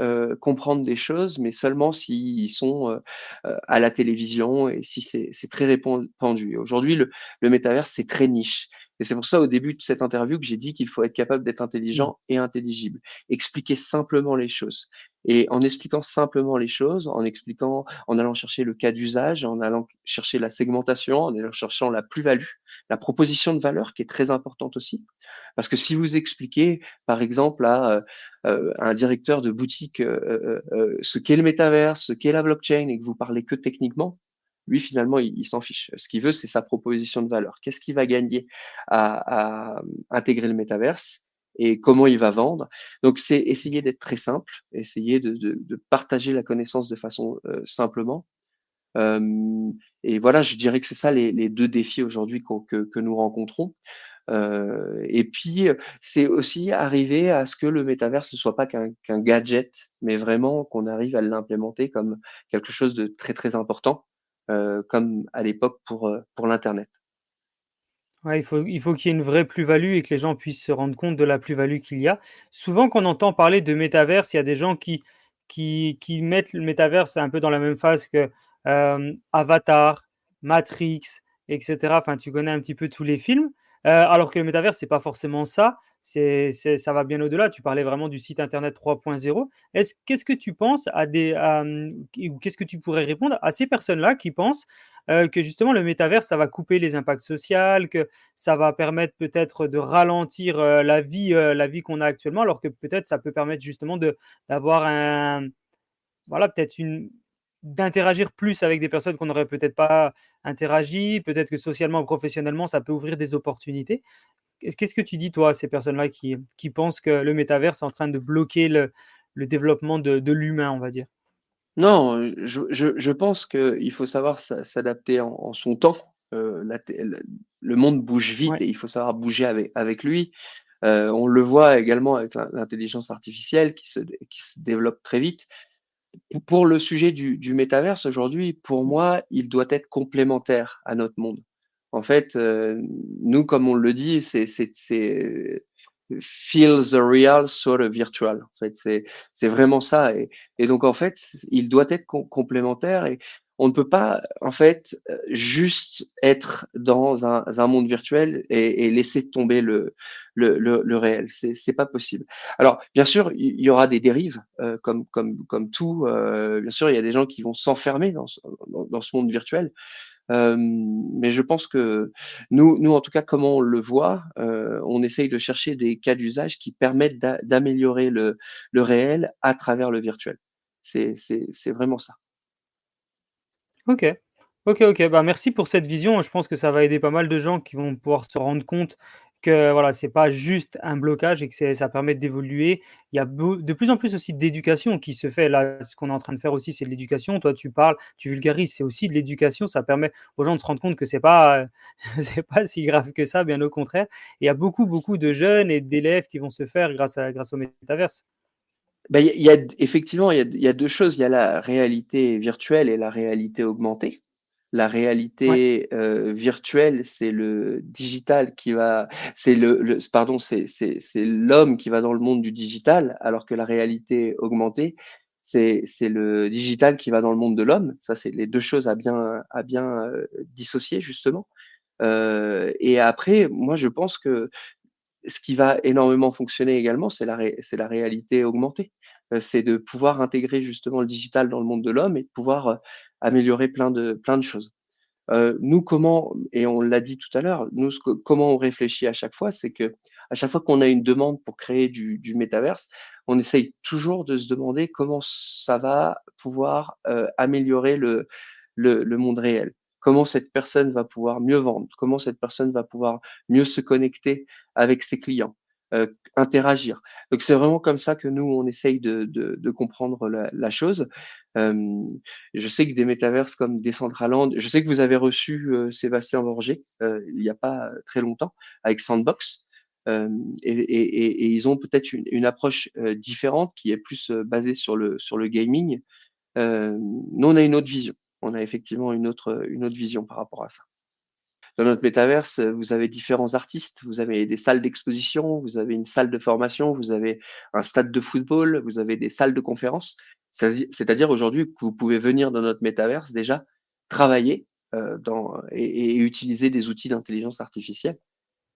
comprendre des choses, mais seulement s'ils sont, à la télévision et si c'est très répandu. Et aujourd'hui, le métavers, c'est très niche et c'est pour ça, au début de cette interview, que j'ai dit qu'il faut être capable d'être Mmh. intelligent et intelligible. Expliquer simplement les choses et en expliquant simplement les choses, en allant chercher le cas d'usage, en allant chercher la segmentation, en allant cherchant la plus-value, la proposition de valeur qui est très importante aussi. Parce que si vous expliquez, par exemple, à, un directeur de boutique, ce qu'est le métavers, ce qu'est la blockchain et que vous parlez que techniquement, lui finalement il s'en fiche. Ce qu'il veut, c'est sa proposition de valeur. Qu'est-ce qu'il va gagner à intégrer le métaverse et comment il va vendre? Donc c'est essayer d'être très simple, essayer de partager la connaissance de façon, simplement. Hem Et voilà, je dirais que c'est ça les 2 défis aujourd'hui que nous rencontrons. Et puis, c'est aussi arriver à ce que le métaverse ne soit pas qu'un gadget, mais vraiment qu'on arrive à l'implémenter comme quelque chose de très, très important, comme à l'époque pour l'internet. Ouais, il faut qu'il y ait une vraie plus-value et que les gens puissent se rendre compte de la plus-value qu'il y a. Souvent, quand on entend parler de métaverse, il y a des gens qui mettent le métaverse un peu dans la même phase que, Avatar, Matrix et cetera. Enfin, tu connais un petit peu tous les films, alors que le métaverse, c'est pas forcément ça. Ça va bien au-delà. Tu parlais vraiment du site internet 3.0. Qu'est-ce que tu penses ou qu'est-ce que tu pourrais répondre à ces personnes-là qui pensent, que justement le métavers, ça va couper les impacts sociaux, que ça va permettre peut-être de ralentir, la vie qu'on a actuellement, alors que peut-être ça peut permettre justement d'avoir voilà, peut-être d'interagir plus avec des personnes qu'on n'aurait peut-être pas interagi, peut-être que socialement, professionnellement, ça peut ouvrir des opportunités. Qu'est-ce que tu dis, toi, à ces personnes-là qui pensent que le métaverse est en train de bloquer le développement de l'humain, on va dire? Non, je pense qu'il faut savoir s'adapter en son temps. Le monde bouge vite Ouais, et il faut savoir bouger avec lui. On le voit également avec l'intelligence artificielle qui se développe très vite. Pour le sujet du métaverse aujourd'hui, pour moi, il doit être complémentaire à notre monde. En fait, nous, comme on le dit, c'est feel the real, sort of virtual. En fait, c'est vraiment ça. Et donc, en fait, il doit être complémentaire et on ne peut pas, en fait, juste être dans un monde virtuel et laisser tomber le réel. C'est pas possible. Alors, bien sûr, il y aura des dérives, comme tout. Bien sûr, il y a des gens qui vont s'enfermer dans ce monde virtuel. Mais je pense que nous, en tout cas, comment on le voit, on essaye de chercher des cas d'usage qui permettent d'améliorer le réel à travers le virtuel. C'est vraiment ça. OK. OK, OK. Bah, merci pour cette vision. Je pense que ça va aider pas mal de gens qui vont pouvoir se rendre compte que, voilà, c'est pas juste un blocage et que ça permet d'évoluer. Il y a de plus en plus aussi d'éducation qui se fait. Là, ce qu'on est en train de faire aussi, c'est de l'éducation. Toi, tu parles, tu vulgarises, c'est aussi de l'éducation. Ça permet aux gens de se rendre compte que c'est pas, c'est pas si grave que ça, bien au contraire. Et il y a beaucoup, beaucoup de jeunes et d'élèves qui vont se faire grâce au métaverse. Ben, il y a effectivement, il y a 2 choses. Il y a la réalité virtuelle et la réalité augmentée. La Ouais. réalité, virtuelle, c'est le digital qui va c'est le pardon, c'est l'homme qui va dans le monde du digital, alors que la réalité augmentée, c'est le digital qui va dans le monde de l'homme. Ça, c'est les 2 choses à bien, dissocier justement. Et après, moi, je pense que ce qui va énormément fonctionner également, c'est la réalité augmentée. C'est de pouvoir intégrer justement le digital dans le monde de l'homme et de pouvoir, améliorer plein de choses. Nous, comment et on l'a dit tout à l'heure, nous, comment on réfléchit à chaque fois, c'est que à chaque fois qu'on a une demande pour créer du métaverse, on essaye toujours de se demander comment ça va pouvoir, améliorer le monde réel. Comment cette personne va pouvoir mieux vendre? Comment cette personne va pouvoir mieux se connecter avec ses clients, interagir? Donc c'est vraiment comme ça que nous, on essaye de comprendre la chose. Hem Je sais que des métaverses comme Decentraland, je sais que vous avez reçu, Sébastien Borgé, il y a pas très longtemps avec Sandbox. Et ils ont peut-être une approche, différente qui est plus, basée sur le gaming. Nous, on a une autre vision. On a effectivement une autre vision par rapport à ça. Dans notre métaverse, vous avez différents artistes, vous avez des salles d'exposition, vous avez une salle de formation, vous avez un stade de football, vous avez des salles de conférences. C'est-à-dire aujourd'hui que vous pouvez venir dans notre métaverse déjà, travailler, et utiliser des outils d'intelligence artificielle.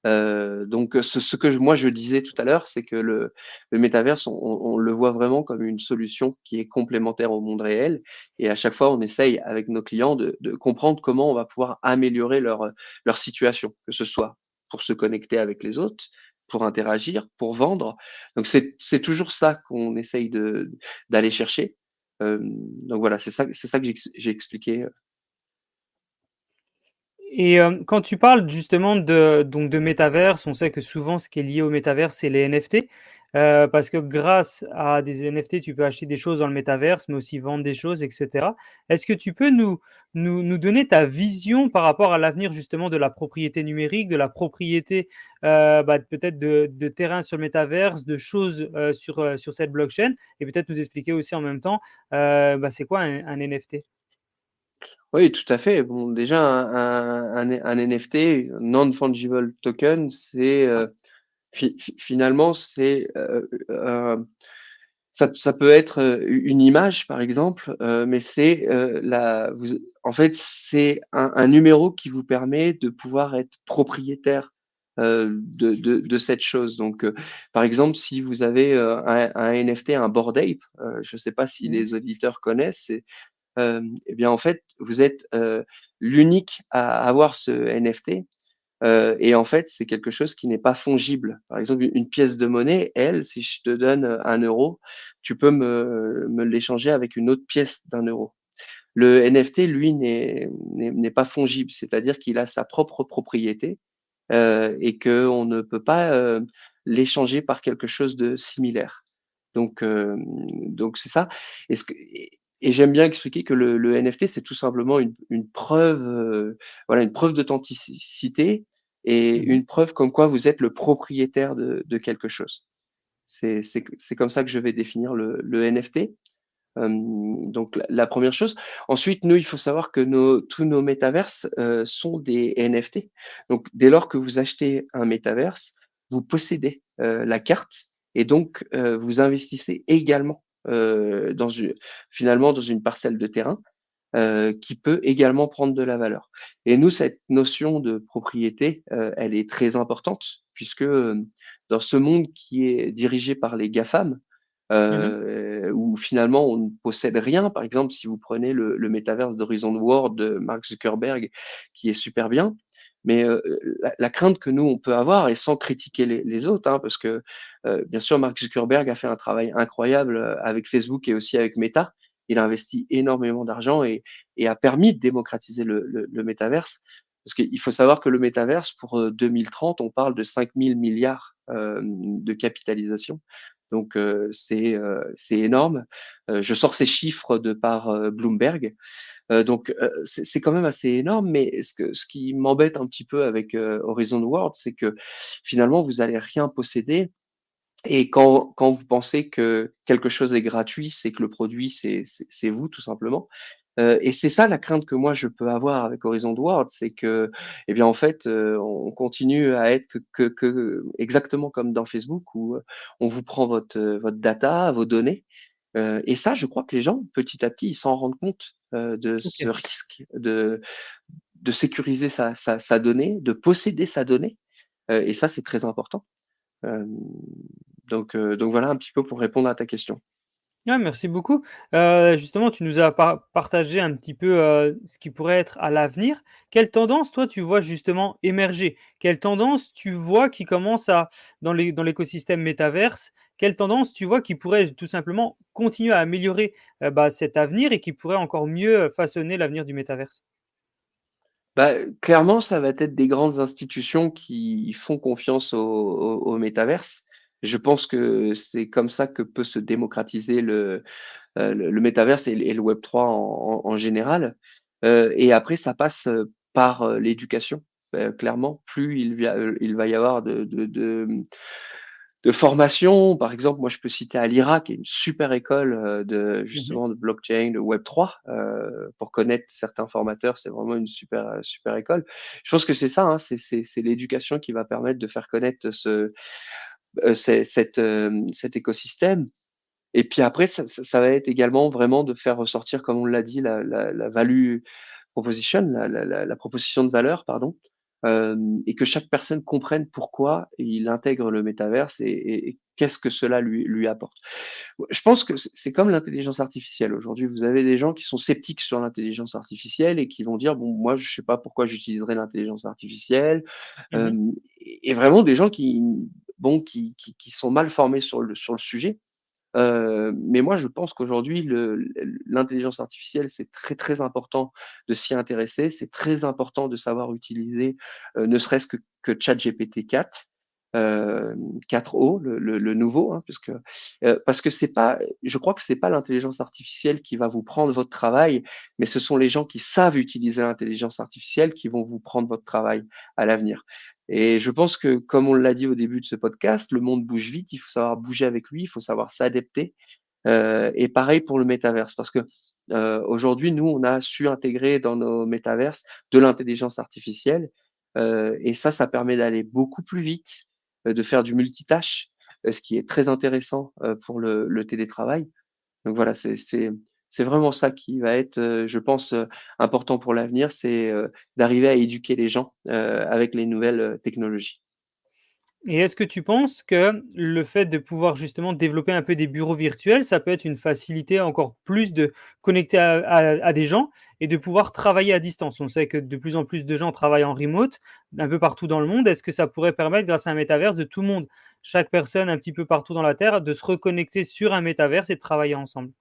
Donc ce que moi je disais tout à l'heure, c'est que le métaverse, on le voit vraiment comme une solution qui est complémentaire au monde réel et à chaque fois, on essaye avec nos clients de comprendre comment on va pouvoir améliorer leur situation, que ce soit pour se connecter avec les autres, pour interagir, pour vendre. Donc c'est toujours ça qu'on essaye d'aller chercher. Donc voilà, c'est ça que j'ai expliqué. Et quand tu parles justement de métaverse, on sait que souvent ce qui est lié au métaverse, c'est les NFT, parce que grâce à des NFT, tu peux acheter des choses dans le métaverse, mais aussi vendre des choses et cetera. Est-ce que tu peux nous donner ta vision par rapport à l'avenir justement de la propriété numérique, de la propriété, bah, peut-être de terrains sur le métaverse, de choses, sur cette blockchain et peut-être nous expliquer aussi en même temps, bah, c'est quoi un NFT? Oui, tout à fait. Bon, déjà, un NFT, non-fungible token, c'est Ouais, finalement, ça peut être une image, par exemple, mais c'est en fait, c'est un numéro qui vous permet de pouvoir être propriétaire de cette chose. Donc, par exemple, si vous avez un NFT, un Bored Ape, je ne sais pas si mmh, les auditeurs connaissent, et bien, en fait, vous êtes, l'unique à avoir ce NFT, et en fait, c'est quelque chose qui n'est pas fongible. Par exemple, une pièce de monnaie, elle, si je te donne, 1 €, tu peux me l'échanger avec une autre pièce d'1 €. Le NFT, lui, n'est pas fongible, c'est-à-dire qu'il a sa propre propriété, et qu'on ne peut pas l'échanger par quelque chose de similaire. Donc c'est ça. Et, et j'aime bien expliquer que le NFT, c'est tout simplement une preuve, voilà, une preuve d'authenticité et Mmh. une preuve comme quoi vous êtes le propriétaire de quelque chose. C'est comme ça que je vais définir le NFT. Donc la première chose. Ensuite, nous, il faut savoir que tous nos métaverses sont des NFT. Donc dès lors que vous achetez un métaverse, vous possédez la carte et donc vous investissez également finalement dans une parcelle de terrain qui peut également prendre de la valeur. Et nous, cette notion de propriété, elle est très importante puisque dans ce monde qui est dirigé par les GAFAM, Mmh. où finalement on ne possède rien. Par exemple, si vous prenez le métaverse d'Horizon World de Mark Zuckerberg, qui est super bien, mais la crainte que nous on peut avoir, et sans critiquer les autres, hein, parce que bien sûr Mark Zuckerberg a fait un travail incroyable avec Facebook et aussi avec Meta. Il a investi énormément d'argent et a permis de démocratiser le métaverse. Parce qu'il faut savoir que le métaverse, pour 2030, on parle de 5 000 milliards de capitalisation. Donc c'est énorme. Je sors ces chiffres de par Bloomberg. Donc c'est quand même assez énorme. Mais ce qui m'embête un petit peu avec Horizon World, c'est que finalement vous allez rien posséder. Et quand vous pensez que quelque chose est gratuit, c'est que le produit c'est vous tout simplement. Et c'est ça la crainte que moi je peux avoir avec Horizon World, c'est que, eh bien en fait, on continue à être que exactement comme dans Facebook où on vous prend votre data, vos données. Et ça, je crois que les gens, petit à petit, ils s'en rendent compte de ce OK. risque de sécuriser sa donnée, de posséder sa donnée. Et ça, c'est très important. Euh, donc voilà un petit peu pour répondre à ta question. Ah, merci beaucoup. Justement, tu nous as partagé un petit peu, ce qui pourrait être à l'avenir. Quelle tendance, toi, tu vois justement émerger? Quelle tendance tu vois qui commence à dans l'écosystème métaverse, quelle tendance tu vois qui pourrait tout simplement continuer à améliorer, cet avenir et qui pourrait encore mieux, façonner l'avenir du métaverse? Bah, clairement, ça va être des grandes institutions qui font confiance au métaverse. Je pense que c'est comme ça que peut se démocratiser le métaverse et le Web3 en général. Et après, ça passe par l'éducation. Clairement, plus il va y avoir de formation. Par exemple, moi, je peux citer Alira, qui est une super école Mmh. justement de blockchain, de Web3. Pour connaître certains formateurs, c'est vraiment une super école. Je pense que c'est ça, hein, c'est l'éducation qui va permettre de faire connaître cet écosystème. Et puis après, ça va être également vraiment de faire ressortir, comme on l'a dit, la value proposition, la proposition de valeur, pardon, et que chaque personne comprenne pourquoi il intègre le métaverse et qu'est-ce que cela lui apporte. Je pense que c'est comme l'intelligence artificielle. Aujourd'hui, vous avez des gens qui sont sceptiques sur l'intelligence artificielle et qui vont dire, bon, moi, je sais pas pourquoi j'utiliserai l'intelligence artificielle. Mmh. Et vraiment des gens bon, qui sont mal formés sur le sujet. Mais moi, je pense qu'aujourd'hui, l'intelligence artificielle, c'est très, très important de s'y intéresser. C'est très important de savoir utiliser, ne serait-ce que ChatGPT 4, 4o, le nouveau, hein, parce que c'est pas, je crois que c'est pas l'intelligence artificielle qui va vous prendre votre travail, mais ce sont les gens qui savent utiliser l'intelligence artificielle qui vont vous prendre votre travail à l'avenir. Et je pense que, comme on l'a dit au début de ce podcast, le monde bouge vite, il faut savoir bouger avec lui, il faut savoir s'adapter. Et pareil pour le métaverse, parce que aujourd'hui, nous, on a su intégrer dans nos métaverses de l'intelligence artificielle, et ça permet d'aller beaucoup plus vite, de faire du multitâche, ce qui est très intéressant pour le télétravail. Donc voilà, c'est vraiment ça qui va être, je pense, important pour l'avenir, c'est d'arriver à éduquer les gens avec les nouvelles technologies. Et est-ce que tu penses que le fait de pouvoir justement développer un peu des bureaux virtuels, ça peut être une facilité encore plus de connecter à des gens et de pouvoir travailler à distance? On sait que de plus en plus de gens travaillent en remote, un peu partout dans le monde. Est-ce que ça pourrait permettre, grâce à un métaverse, de tout le monde, chaque personne un petit peu partout dans la Terre, de se reconnecter sur un métaverse et de travailler ensemble?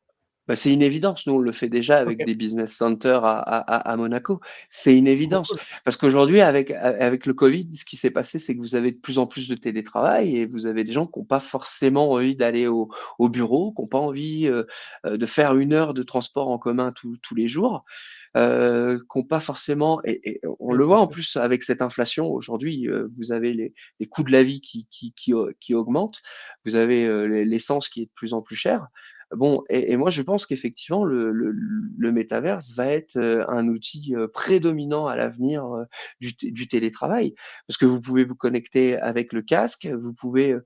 Bah, c'est une évidence. Nous, on le fait déjà avec OK. des business centers à Monaco. C'est une Trop évidence. cool. Parce qu'aujourd'hui, avec le Covid, ce qui s'est passé, c'est que vous avez de plus en plus de télétravail et vous avez des gens qui ont pas forcément envie d'aller au bureau, qui ont pas envie, de faire 1 heure de transport en commun tous les jours, qui ont pas forcément et on Oui, le c'est voit en sûr. plus avec cette inflation aujourd'hui, vous avez les coûts de la vie qui augmentent. Vous avez, l'essence qui est de plus en plus chère. Bon et moi je pense qu'effectivement le métaverse va être, un outil, prédominant à l'avenir, du télétravail. Parce que vous pouvez vous connecter avec le casque, vous pouvez,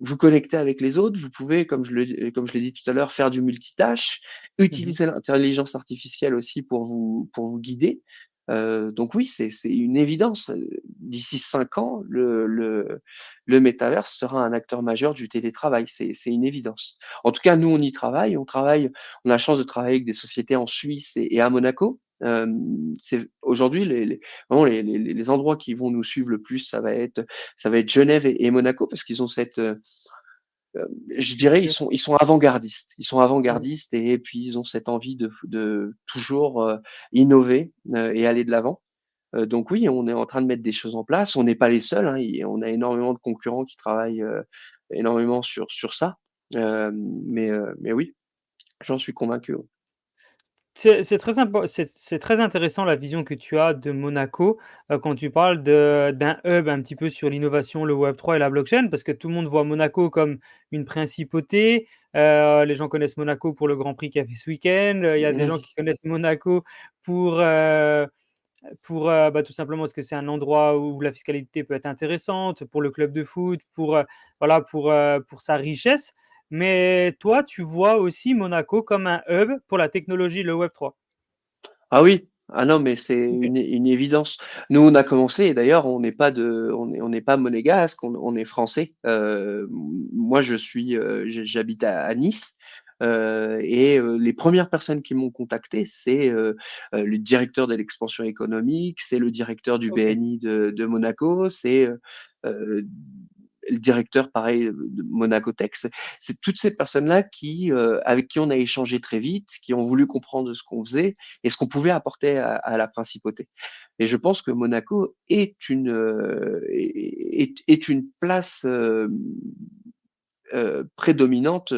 vous connecter avec les autres, vous pouvez, comme je l'ai dit tout à l'heure, faire du multitâche, Mmh. utiliser l'intelligence artificielle aussi pour vous guider. Donc oui, c'est une évidence. D'ici 5 ans, le métaverse sera un acteur majeur du télétravail. C'est une évidence. En tout cas, nous, on y travaille. On a la chance de travailler avec des sociétés en Suisse et à Monaco. C'est aujourd'hui vraiment les endroits qui vont nous suivre le plus, ça va être Genève et Monaco parce qu'ils ont je dirais, Culture. ils sont avant-gardistes. Ils sont Ouais. avant-gardistes et puis ils ont cette envie de toujours, innover, et aller de l'avant. Donc oui, on est en train de mettre des choses en place. On n'est pas les seuls, hein, on a énormément de concurrents qui travaillent, énormément sur ça. Mais oui, j'en suis convaincu, ouais. C'est très intéressant la vision que tu as de Monaco, quand tu parles d'un hub un petit peu sur l'innovation, le Web3 et la blockchain, parce que tout le monde voit Monaco comme une principauté. Les gens connaissent Monaco pour le Grand Prix qu'il y a fait ce week-end. Il y a des gens Mmh. qui connaissent Monaco pour, tout simplement parce que c'est un endroit où la fiscalité peut être intéressante, pour le club de foot, voilà, pour sa richesse. Mais toi, tu vois aussi Monaco comme un hub pour la technologie, le Web3. Ah oui, ah non, mais c'est OK, une évidence. Nous, on a commencé et d'ailleurs, on n'est pas monégasque, on est français. Moi, j'habite à Nice, les premières personnes qui m'ont contacté, c'est, le directeur de l'expansion économique, c'est le directeur du OK, BNI de Monaco, c'est, heu, le directeur pareil, de Monaco Tech. C'est toutes ces personnes-là avec qui on a échangé très vite, qui ont voulu comprendre ce qu'on faisait et ce qu'on pouvait apporter à la principauté. Et je pense que Monaco est une place, prédominante,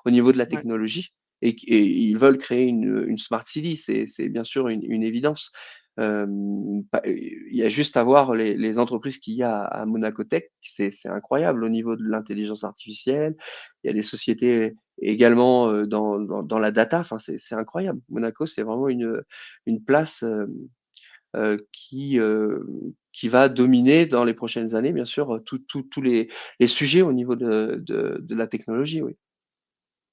au niveau de la ouais, technologie et ils veulent créer une smart city. C'est bien sûr une évidence. Il y a juste à voir les entreprises qu'il y a à Monaco Tech, c'est incroyable au niveau de l'intelligence artificielle. Il y a des sociétés également, dans la data, enfin c'est incroyable. Monaco, c'est vraiment une place, qui va dominer dans les prochaines années, bien sûr, tous les sujets au niveau de la technologie, oui.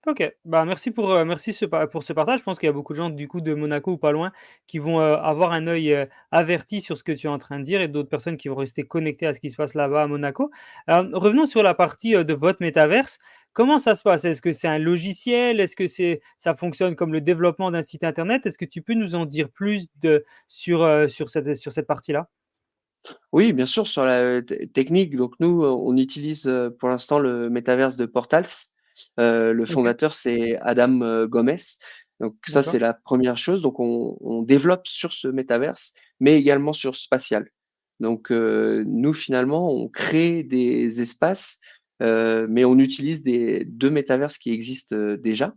OK. Bah, merci pour ce partage. Je pense qu'il y a beaucoup de gens, du coup, de Monaco ou pas loin, qui vont, avoir un œil, averti sur ce que tu es en train de dire et d'autres personnes qui vont rester connectées à ce qui se passe là-bas à Monaco. Revenons sur la partie, de votre métaverse. Comment ça se passe? Est-ce que c'est un logiciel? Est-ce que ça fonctionne comme le développement d'un site internet? Est-ce que tu peux nous en dire plus sur cette partie-là? Oui, bien sûr, sur la technique, donc nous, on utilise, pour l'instant le métaverse de Portals. Le OK, fondateur, c'est Adam, Gomez. Donc ça, c'est d'accord. la première chose. Donc on développe sur ce métaverse, mais également sur Spatial. Donc nous, finalement, on crée des espaces, mais on utilise des 2 métaverses qui existent, déjà.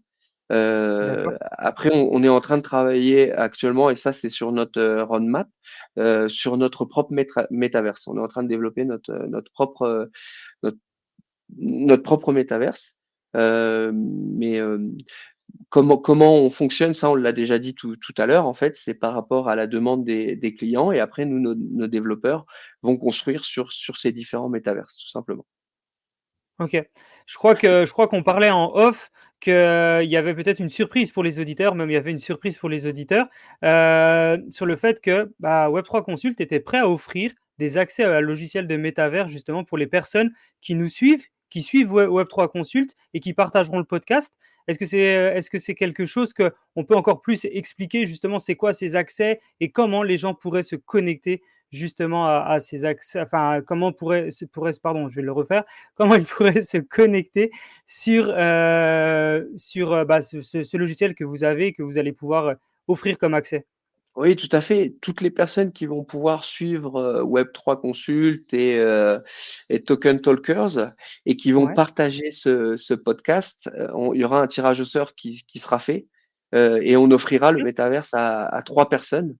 D'accord. Après on est en train de travailler actuellement et ça, c'est sur notre, roadmap, sur notre propre métaverse. On est en train de développer notre notre propre métaverse. Mais, comment on fonctionne, ça, on l'a déjà dit tout à l'heure. En fait, c'est par rapport à la demande des clients et après nous, nos développeurs vont construire sur ces différents métaverses, tout simplement. OK. Je crois qu'on parlait en off qu'il y avait peut-être une surprise pour les auditeurs, même il y avait une surprise pour les auditeurs, sur le fait que, bah, Web3 Consult était prêt à offrir des accès à un logiciel de métavers justement pour les personnes qui nous suivent, qui suivent Web3 Consult et qui partageront le podcast. Est-ce que c'est quelque chose qu'on peut encore plus expliquer justement, c'est quoi ces accès et comment les gens pourraient se connecter justement à ces accès, enfin, comment pardon, je vais le refaire, comment ils pourraient se connecter sur bah, ce logiciel que vous avez, que vous allez pouvoir offrir comme accès. Oui, tout à fait. Toutes les personnes qui vont pouvoir suivre Web3 Consult et Token Talkers et qui vont Ouais, partager ce podcast, il y aura un tirage au sort qui sera fait et on offrira le OK. métaverse à 3 personnes.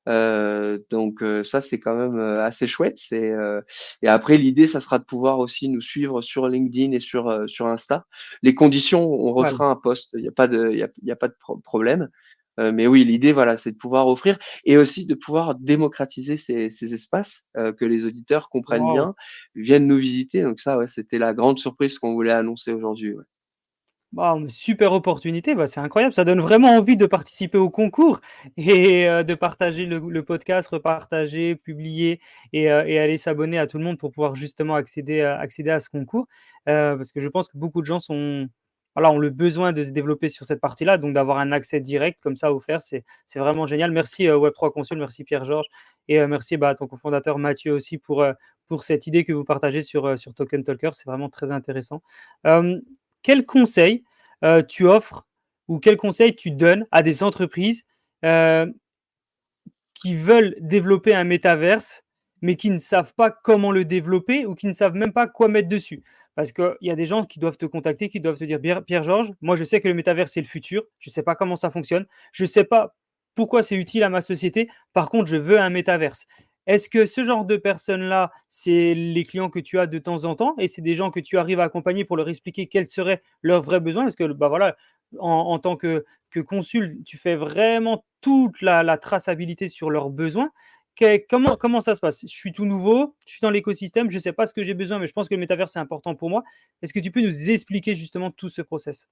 Donc ça, c'est quand même assez chouette. Et après, l'idée, ça sera de pouvoir aussi nous suivre sur LinkedIn et sur Insta. Les conditions, on Voilà. refera un post. Il n'y a pas de, il y a pas de problème. Mais oui, l'idée, voilà, c'est de pouvoir offrir et aussi de pouvoir démocratiser ces espaces, que les auditeurs comprennent Waouh! bien, viennent nous visiter. Donc ça, ouais, c'était la grande surprise qu'on voulait annoncer aujourd'hui, ouais. Waouh, super opportunité, bah, c'est incroyable, ça donne vraiment envie de participer au concours et de partager le podcast, repartager, publier et aller s'abonner à tout le monde pour pouvoir justement accéder à ce concours. Parce que je pense que beaucoup de gens ont le besoin de se développer sur cette partie-là, donc d'avoir un accès direct comme ça offert, c'est vraiment génial. Merci, Web3 Consul, merci Pierre-Georges et merci, bah, à ton cofondateur Mathieu aussi pour cette idée que vous partagez sur Token Talker, c'est vraiment très intéressant. Hem, Quel conseil tu offres ou quels conseils tu donnes à des entreprises euh, qui veulent développer un métaverse, mais qui ne savent pas comment le développer ou qui ne savent même pas quoi mettre dessus. Parce qu'il y a des gens qui doivent te contacter, qui doivent te dire Pierre-Georges, moi je sais que le métaverse c'est le futur, je ne sais pas comment ça fonctionne, je ne sais pas pourquoi c'est utile à ma société, par contre je veux un métaverse. Est-ce que ce genre de personnes-là, c'est les clients que tu as de temps en temps et c'est des gens que tu arrives à accompagner pour leur expliquer quels seraient leurs vrais besoins? Parce que bah voilà, en tant que consul, tu fais vraiment toute la traçabilité sur leurs besoins. Comment ça se passe? Je suis tout nouveau, je suis dans l'écosystème, je ne sais pas ce que j'ai besoin, mais je pense que le métavers, c'est important pour moi. Est-ce que tu peux nous expliquer justement tout ce process?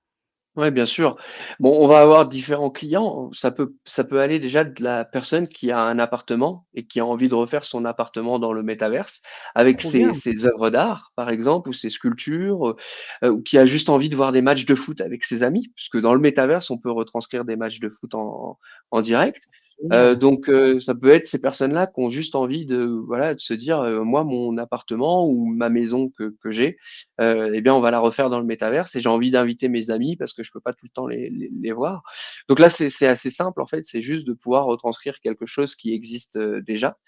Ouais, bien sûr. Bon, on va avoir différents clients. Ça peut aller déjà de la personne qui a un appartement et qui a envie de refaire son appartement dans le métaverse avec Trop ses, bien. ses œuvres d'art, par exemple, ou ses sculptures, ou qui a juste envie de voir des matchs de foot avec ses amis, puisque dans le métaverse, on peut retranscrire des matchs de foot en direct. Génial. Donc, ça peut être ces personnes-là qui ont juste envie voilà, de se dire, moi, mon appartement ou ma maison que j'ai, eh bien, on va la refaire dans le métaverse et j'ai envie d'inviter mes amis parce que je peux pas tout le temps les voir. Donc là, c'est assez simple en fait, c'est juste de pouvoir retranscrire quelque chose qui existe déjà.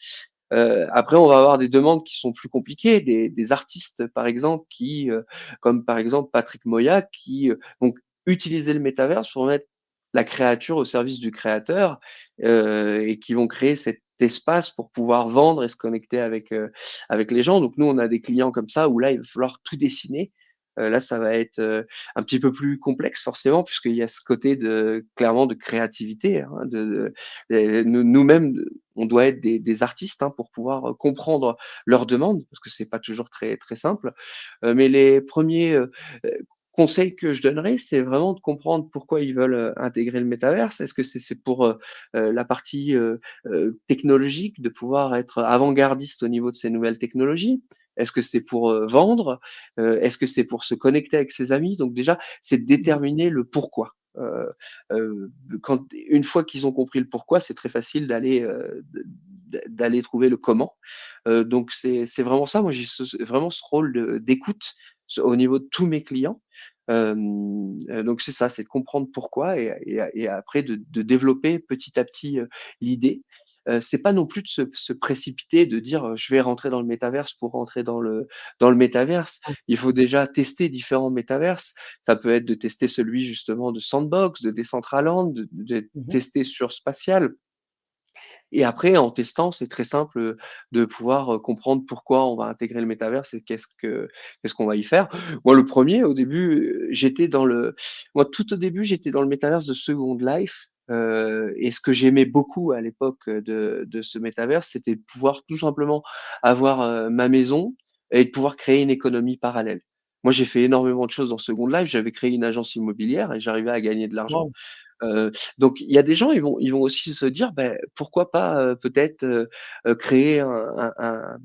Après, on va avoir des demandes qui sont plus compliquées, des artistes par exemple comme par exemple Patrick Moya, qui vont utiliser le métaverse pour mettre la créature au service du créateur et qui vont créer cet espace pour pouvoir vendre et se connecter avec les gens. Donc nous, on a des clients comme ça où là, il va falloir tout dessiner. Là, ça va être un petit peu plus complexe forcément, puisqu'il y a ce côté clairement de créativité, hein, nous-mêmes, on doit être des artistes hein, pour pouvoir comprendre leurs demandes, parce que c'est pas toujours très, très simple. Mais les premiers conseils que je donnerais, c'est vraiment de comprendre pourquoi ils veulent intégrer le métaverse. Est-ce que c'est pour la partie technologique, de pouvoir être avant-gardiste au niveau de ces nouvelles technologies? Est-ce que c'est pour vendre? Est-ce que c'est pour se connecter avec ses amis? Donc déjà, c'est de Mhm. déterminer le pourquoi. Une fois qu'ils ont compris le pourquoi, c'est très facile d'aller trouver le comment. Donc c'est vraiment ça. Moi, j'ai vraiment ce rôle d'écoute au niveau de tous mes clients. Donc c'est ça, c'est de comprendre pourquoi et après de développer petit à petit l'idée. C'est pas non plus de se précipiter, de dire je vais rentrer dans le métaverse pour rentrer dans le métaverse. Il faut déjà tester différents métaverses. Ça peut être de tester celui justement de Sandbox, de Decentraland, de Mhm. tester sur Spatial. Et après, en testant, c'est très simple de pouvoir comprendre pourquoi on va intégrer le métaverse et qu'est-ce qu'on va y faire. Moi, le premier, au début, moi, tout au début, j'étais dans le métaverse de Second Life. Et ce que j'aimais beaucoup à l'époque de ce métaverse, c'était de pouvoir tout simplement avoir ma maison et de pouvoir créer une économie parallèle. Moi, j'ai fait énormément de choses dans Second Life. J'avais créé une agence immobilière et j'arrivais à gagner de l'argent. Wow. Donc il y a des gens, ils vont aussi se dire, ben pourquoi pas, peut-être, créer un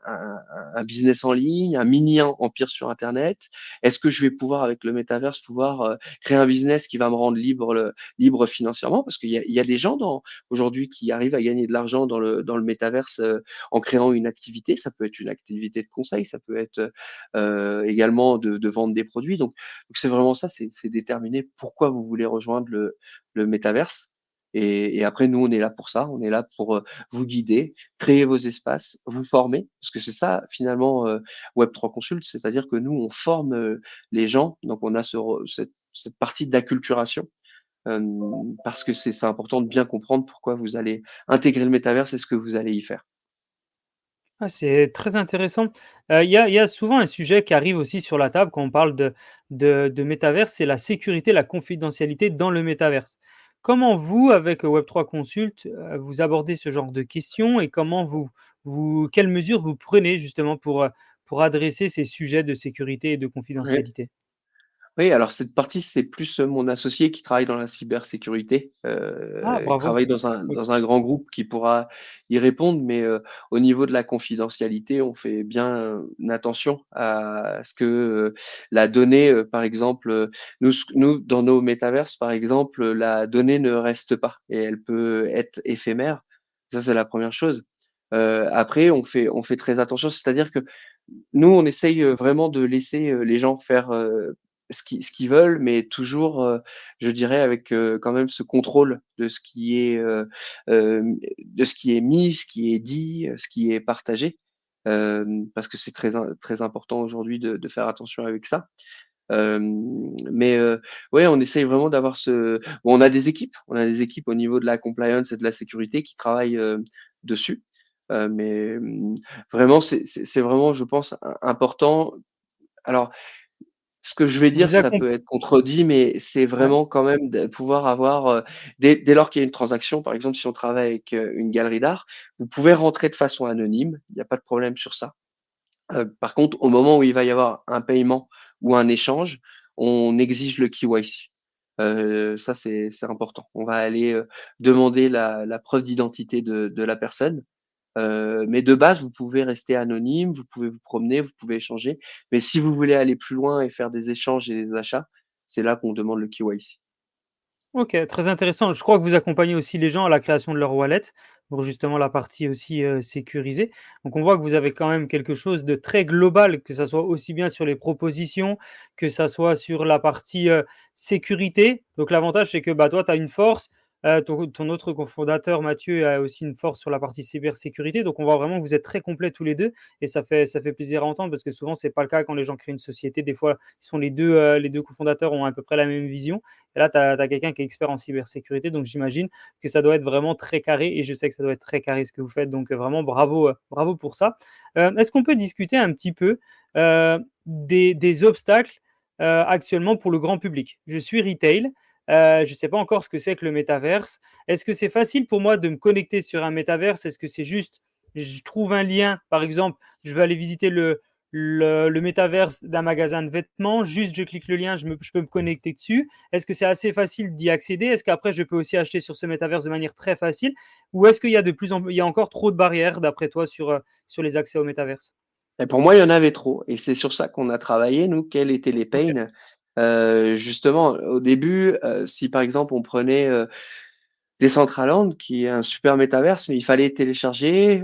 un business en ligne, un mini empire sur internet? Est-ce que je vais pouvoir avec le Metaverse pouvoir, créer un business qui va me rendre libre financièrement? Parce qu'il y a des gens aujourd'hui qui arrivent à gagner de l'argent dans le Metaverse, en créant une activité. Ça peut être une activité de conseil, ça peut être, également de vendre des produits. Donc c'est vraiment ça, c'est déterminer pourquoi vous voulez rejoindre le Metaverse. Et après nous, on est là pour ça, on est là pour, vous guider, créer vos espaces, vous former, parce que c'est ça finalement, Web3 Consult, c'est-à-dire que nous, on forme, les gens, donc on a cette partie d'acculturation, parce que c'est important de bien comprendre pourquoi vous allez intégrer le métaverse et ce que vous allez y faire. Ah, c'est très intéressant. Il y a souvent un sujet qui arrive aussi sur la table quand on parle de métaverse, c'est la sécurité, la confidentialité dans le métaverse. Comment vous, avec Web3 Consult, vous abordez ce genre de questions et comment quelles mesures vous prenez justement pour adresser ces sujets de sécurité et de Oui. confidentialité? Oui, alors cette partie, c'est plus, mon associé qui travaille dans la cybersécurité. Ah Il bravo! travaille dans un OK. dans un grand groupe qui pourra y répondre, mais, au niveau de la confidentialité, on fait bien, attention à ce que, la donnée, par exemple, nous, dans nos métaverses, par exemple, la donnée ne reste pas et elle peut être éphémère. Ça, c'est la première chose. Après, on fait très attention, c'est-à-dire que nous, on essaye, vraiment de laisser, les gens faire, ce qu'ils veulent, mais toujours, je dirais avec, quand même ce contrôle de ce qui est mis, ce qui est dit, ce qui est partagé. Parce que c'est très important aujourd'hui de faire attention avec ça. Mais, ouais, on essaye vraiment d'avoir bon, on a des équipes au niveau de la compliance et de la sécurité qui travaillent, dessus. Mais, vraiment, c'est vraiment, je pense, important. Alors, ce que je vais dire, Vous ça accom peut être contredit, mais c'est Ouais. vraiment quand même de pouvoir avoir, dès lors qu'il y a une transaction, par exemple, si on travaille avec, une galerie d'art, vous pouvez rentrer de façon anonyme, il y a pas de problème sur ça. Par contre, au moment où il va y avoir un paiement ou un échange, on exige le KYC. Ça, c'est important. On va aller, demander la preuve d'identité de la personne. Mais de base, vous pouvez rester anonyme, vous pouvez vous promener, vous pouvez échanger. Mais si vous voulez aller plus loin et faire des échanges et des achats, c'est là qu'on demande le KYC. OK, très intéressant. Je crois que vous accompagnez aussi les gens à la création de leur wallet, pour justement la partie aussi, sécurisée. Donc on voit que vous avez quand même quelque chose de très global, que ça soit aussi bien sur les propositions, que ça soit sur la partie, sécurité. Donc l'avantage, c'est que, bah, toi, tu as une force, ton autre cofondateur Mathieu a aussi une force sur la partie cybersécurité. Donc on voit vraiment que vous êtes très complets tous les 2 et ça fait plaisir à entendre parce que souvent c'est pas le cas quand les gens créent une société. Des fois, ils sont les deux cofondateurs ont à peu près la même vision. Et là, tu as quelqu'un qui est expert en cybersécurité, donc j'imagine que ça doit être vraiment très carré et je sais que ça doit être très carré ce que vous faites, donc vraiment bravo, bravo pour ça. Est-ce qu'on peut discuter un petit peu des obstacles actuellement pour le grand public? Je suis retail, je ne sais pas encore ce que c'est que le métaverse. Est-ce que c'est facile pour moi de me connecter sur un métaverse? Est-ce que c'est juste, je trouve un lien, par exemple, je vais aller visiter le métaverse d'un magasin de vêtements, juste je clique le lien, je peux me connecter dessus. Est-ce que c'est assez facile d'y accéder? Est-ce qu'après je peux aussi acheter sur ce métaverse de manière très facile? Ou est-ce qu'il y a il y a encore trop de barrières d'après toi sur les accès au métaverse? Et pour moi, il y en avait trop et c'est sur ça qu'on a travaillé, nous. Quels étaient les OK, pains? Justement, au début, si par exemple on prenait, Decentraland qui est un super métaverse, mais il fallait télécharger,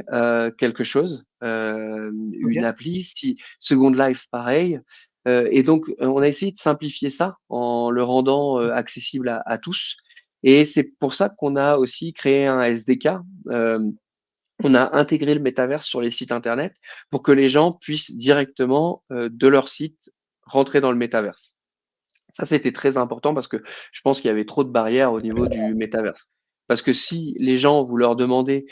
quelque chose, une OK. appli, si Second Life pareil, et donc, on a essayé de simplifier ça en le rendant, accessible à tous et c'est pour ça qu'on a aussi créé un SDK. On a intégré le métavers sur les sites internet pour que les gens puissent directement, de leur site, rentrer dans le métaverse. Ça, c'était très important parce que je pense qu'il y avait trop de barrières au niveau du métaverse. Parce que si les gens, vous leur demandez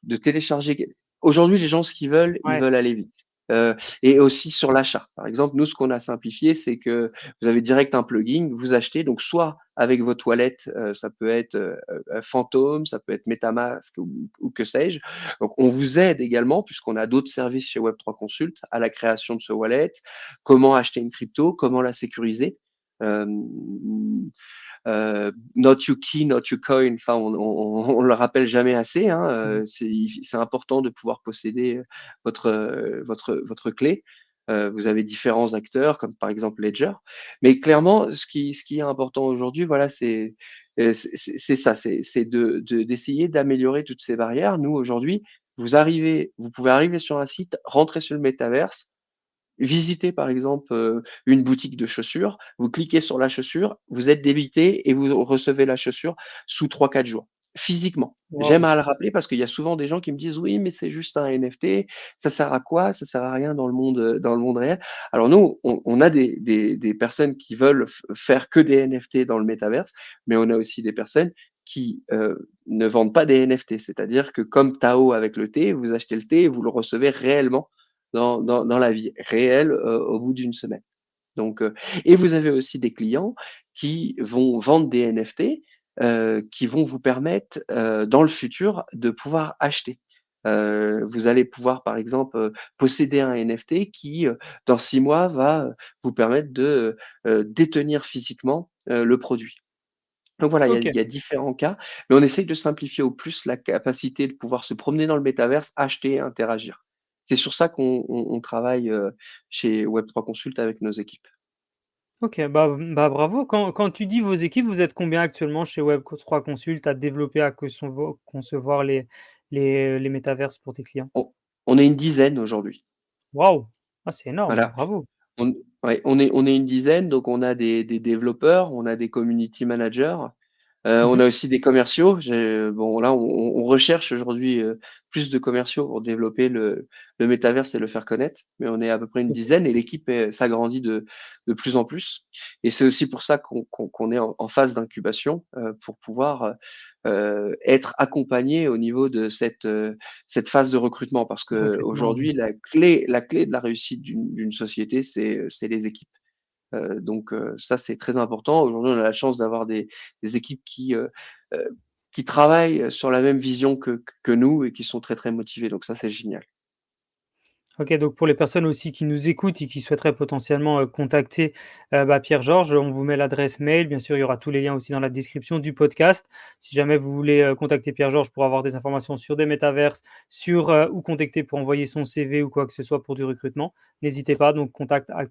de télécharger. Aujourd'hui, les gens, ce qu'ils veulent, ils Ouais, veulent aller vite. Heu et aussi sur l'achat. Par exemple, nous, ce qu'on a simplifié, c'est que vous avez direct un plugin, vous achetez donc soit avec votre wallet, ça peut être, Phantom, ça peut être MetaMask ou que sais-je. Donc on vous aide également, puisqu'on a d'autres services chez Web3 Consult, à la création de ce wallet, comment acheter une crypto, comment la sécuriser. not your key, not your coin. Enfin, on le rappelle jamais assez. Hein, Mmh. c'est important de pouvoir posséder votre clé. Vous avez différents acteurs, comme par exemple Ledger. Mais clairement, ce qui est important aujourd'hui, voilà, c'est ça, c'est d'essayer d'améliorer toutes ces barrières. Nous, aujourd'hui, vous pouvez arriver sur un site, rentrer sur le métaverse, visiter par exemple, une boutique de chaussures, vous cliquez sur la chaussure, vous êtes débité et vous recevez la chaussure sous 3, 4 jours, physiquement. J'aime Waouh! à le rappeler parce qu'il y a souvent des gens qui me disent: «Oui, mais c'est juste un NFT, ça sert à quoi? Ça sert à rien dans le monde réel». Alors nous, on a des personnes qui veulent faire que des NFT dans le métaverse, mais on a aussi des personnes qui, ne vendent pas des NFT. C'est-à-dire que comme Tao avec le thé, vous achetez le thé et vous le recevez réellement dans la vie réelle, au bout d'une semaine. Donc, et vous avez aussi des clients qui vont vendre des NFT, qui vont vous permettre, dans le futur de pouvoir acheter. Vous allez pouvoir par exemple, posséder un NFT qui, dans 6 mois va, vous permettre de, détenir physiquement, le produit. Donc voilà, il OK. y a différents cas, mais on essaye de simplifier au plus la capacité de pouvoir se promener dans le métaverse, acheter et interagir. C'est sur ça qu'on travaille, chez Web3 Consult avec nos équipes. OK, bah, bravo. Quand tu dis vos équipes, vous êtes combien actuellement chez Web3 Consult à développer, à concevoir les métaverses pour tes clients? On est une dizaine aujourd'hui. Waouh! Ah, c'est énorme, Voilà. bravo. On ouais, on est une dizaine, donc on a des développeurs, on a des community managers, on Mmh. a aussi des commerciaux. Bon là, on recherche aujourd'hui, plus de commerciaux pour développer le métaverse et le faire connaître, mais on est à peu près une OK. dizaine et l'équipe s'agrandit de plus en plus et c'est aussi pour ça qu'on est en phase d'incubation, pour pouvoir, être accompagné au niveau de cette phase de recrutement. Parce Recrutement, oui. qu'aujourd'hui, la clé de la réussite d'une société, c'est les équipes. Donc ça, c'est très important. Aujourd'hui, on a la chance d'avoir des équipes heu, qui travaillent sur la même vision que nous et qui sont très, très motivées. Donc ça, c'est génial. OK, donc pour les personnes aussi qui nous écoutent et qui souhaiteraient potentiellement, contacter, bah, Pierre-Georges, on vous met l'adresse mail. Bien sûr, il y aura tous les liens aussi dans la description du podcast. Si jamais vous voulez, contacter Pierre-Georges pour avoir des informations sur des métaverses, sur, ou contacter pour envoyer son CV ou quoi que ce soit pour du recrutement, n'hésitez pas. Donc contact at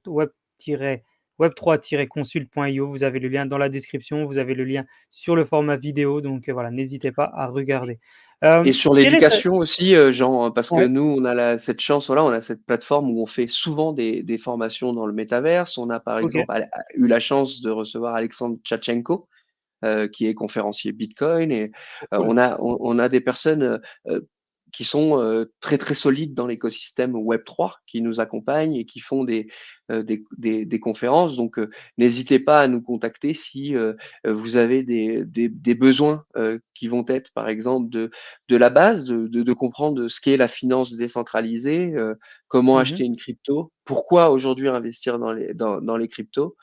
web3-consult.io. Vous avez le lien dans la description, vous avez le lien sur le format vidéo, donc voilà, n'hésitez pas à regarder. Et sur Quelle est ta l'éducation aussi, Jean, hein, parce que Ouais, nous, on a cette chance, voilà, on a cette plateforme où on fait souvent des formations dans le métaverse. On a, par OK, exemple, eu la chance de recevoir Alexandre Tchatchenko, qui est conférencier Bitcoin et trop cool. on a des personnes, qui sont, très, très solides dans l'écosystème Web3, qui nous accompagnent et qui font des conférences. Donc, n'hésitez pas à nous contacter si, vous avez des besoins, qui vont être, par exemple, de la base, de comprendre ce qu'est la finance décentralisée, comment Mmh. acheter une crypto, pourquoi aujourd'hui investir dans les cryptos.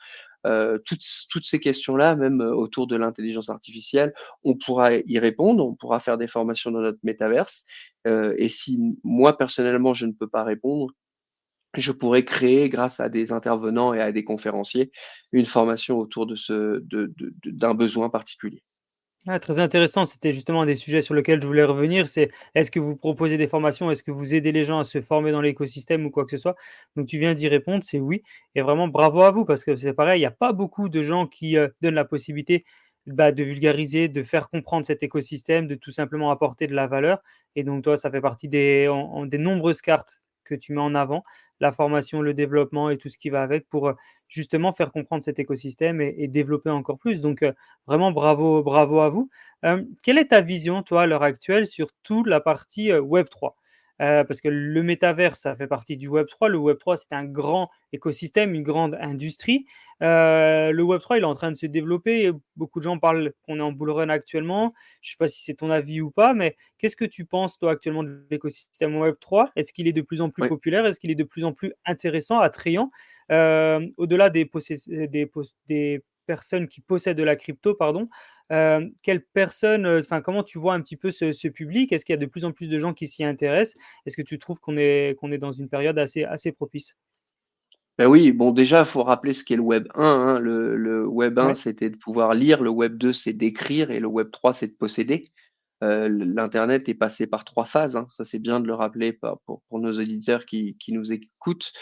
Toutes ces questions-là, même, autour de l'intelligence artificielle, on pourra y répondre, on pourra faire des formations dans notre métaverse, et si moi personnellement je ne peux pas répondre, je pourrais créer grâce à des intervenants et à des conférenciers, une formation autour de ce de d'un besoin particulier. Ah, très intéressant, c'était justement un des sujets sur lesquels je voulais revenir, c'est est-ce que vous proposez des formations? Est-ce que vous aidez les gens à se former dans l'écosystème ou quoi que ce soit? Donc tu viens d'y répondre, c'est oui et vraiment bravo à vous parce que c'est pareil, il y a pas beaucoup de gens qui, donnent la possibilité, bah, de vulgariser, de faire comprendre cet écosystème, de tout simplement apporter de la valeur et donc toi, ça fait partie des nombreuses cartes que tu mets en avant, la formation, le développement et tout ce qui va avec pour, justement faire comprendre cet écosystème et développer encore plus donc vraiment bravo, bravo à vous. Quelle est ta vision, toi, à l'heure actuelle, sur toute la partie, Web3? Parce que le métavers, ça fait partie du Web3. Le Web3, c'est un grand écosystème, une grande industrie. Le Web3, il est en train de se développer. Beaucoup de gens parlent qu'on est en bull run actuellement. Je ne sais pas si c'est ton avis ou pas, mais qu'est-ce que tu penses, toi, actuellement, de l'écosystème Web3? Est-ce qu'il est de plus en plus Oui. populaire? Est-ce qu'il est de plus en plus intéressant, attrayant? Au-delà des personnes qui possèdent de la crypto, pardon, quelles personnes, enfin, comment tu vois un petit peu ce public? Est-ce qu'il y a de plus en plus de gens qui s'y intéressent? Est-ce que tu trouves qu'on est dans une période assez propice? Ben oui, bon déjà, il faut rappeler ce qu'est le Web 1, hein. Le Web 1, Ouais. c'était de pouvoir lire, le Web 2, c'est d'écrire et le Web 3, c'est de posséder. L'internet est passé par 3 phases, hein. Ça, c'est bien de le rappeler pour nos auditeurs qui nous écoutent.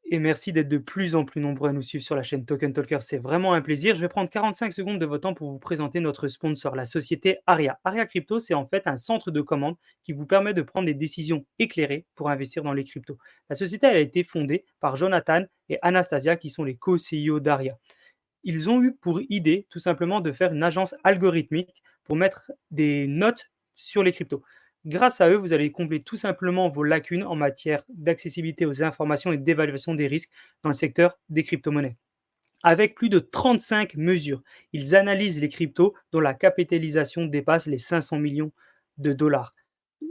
Et merci d'être de plus en plus nombreux à nous suivre sur la chaîne Token Talker. C'est vraiment un plaisir. Je vais prendre 45 secondes de votre temps pour vous présenter notre sponsor, la société Aria. Aria Crypto, c'est en fait un centre de commande qui vous permet de prendre des décisions éclairées pour investir dans les cryptos. La société elle a été fondée par Jonathan et Anastasia, qui sont les co-CEO d'Aria. Ils ont eu pour idée tout simplement de faire une agence algorithmique pour mettre des notes sur les cryptos. Grâce à eux, vous allez combler tout simplement vos lacunes en matière d'accessibilité aux informations et d'évaluation des risques dans le secteur des crypto-monnaies. Avec plus de 35 mesures, ils analysent les cryptos dont la capitalisation dépasse les 500 millions de dollars.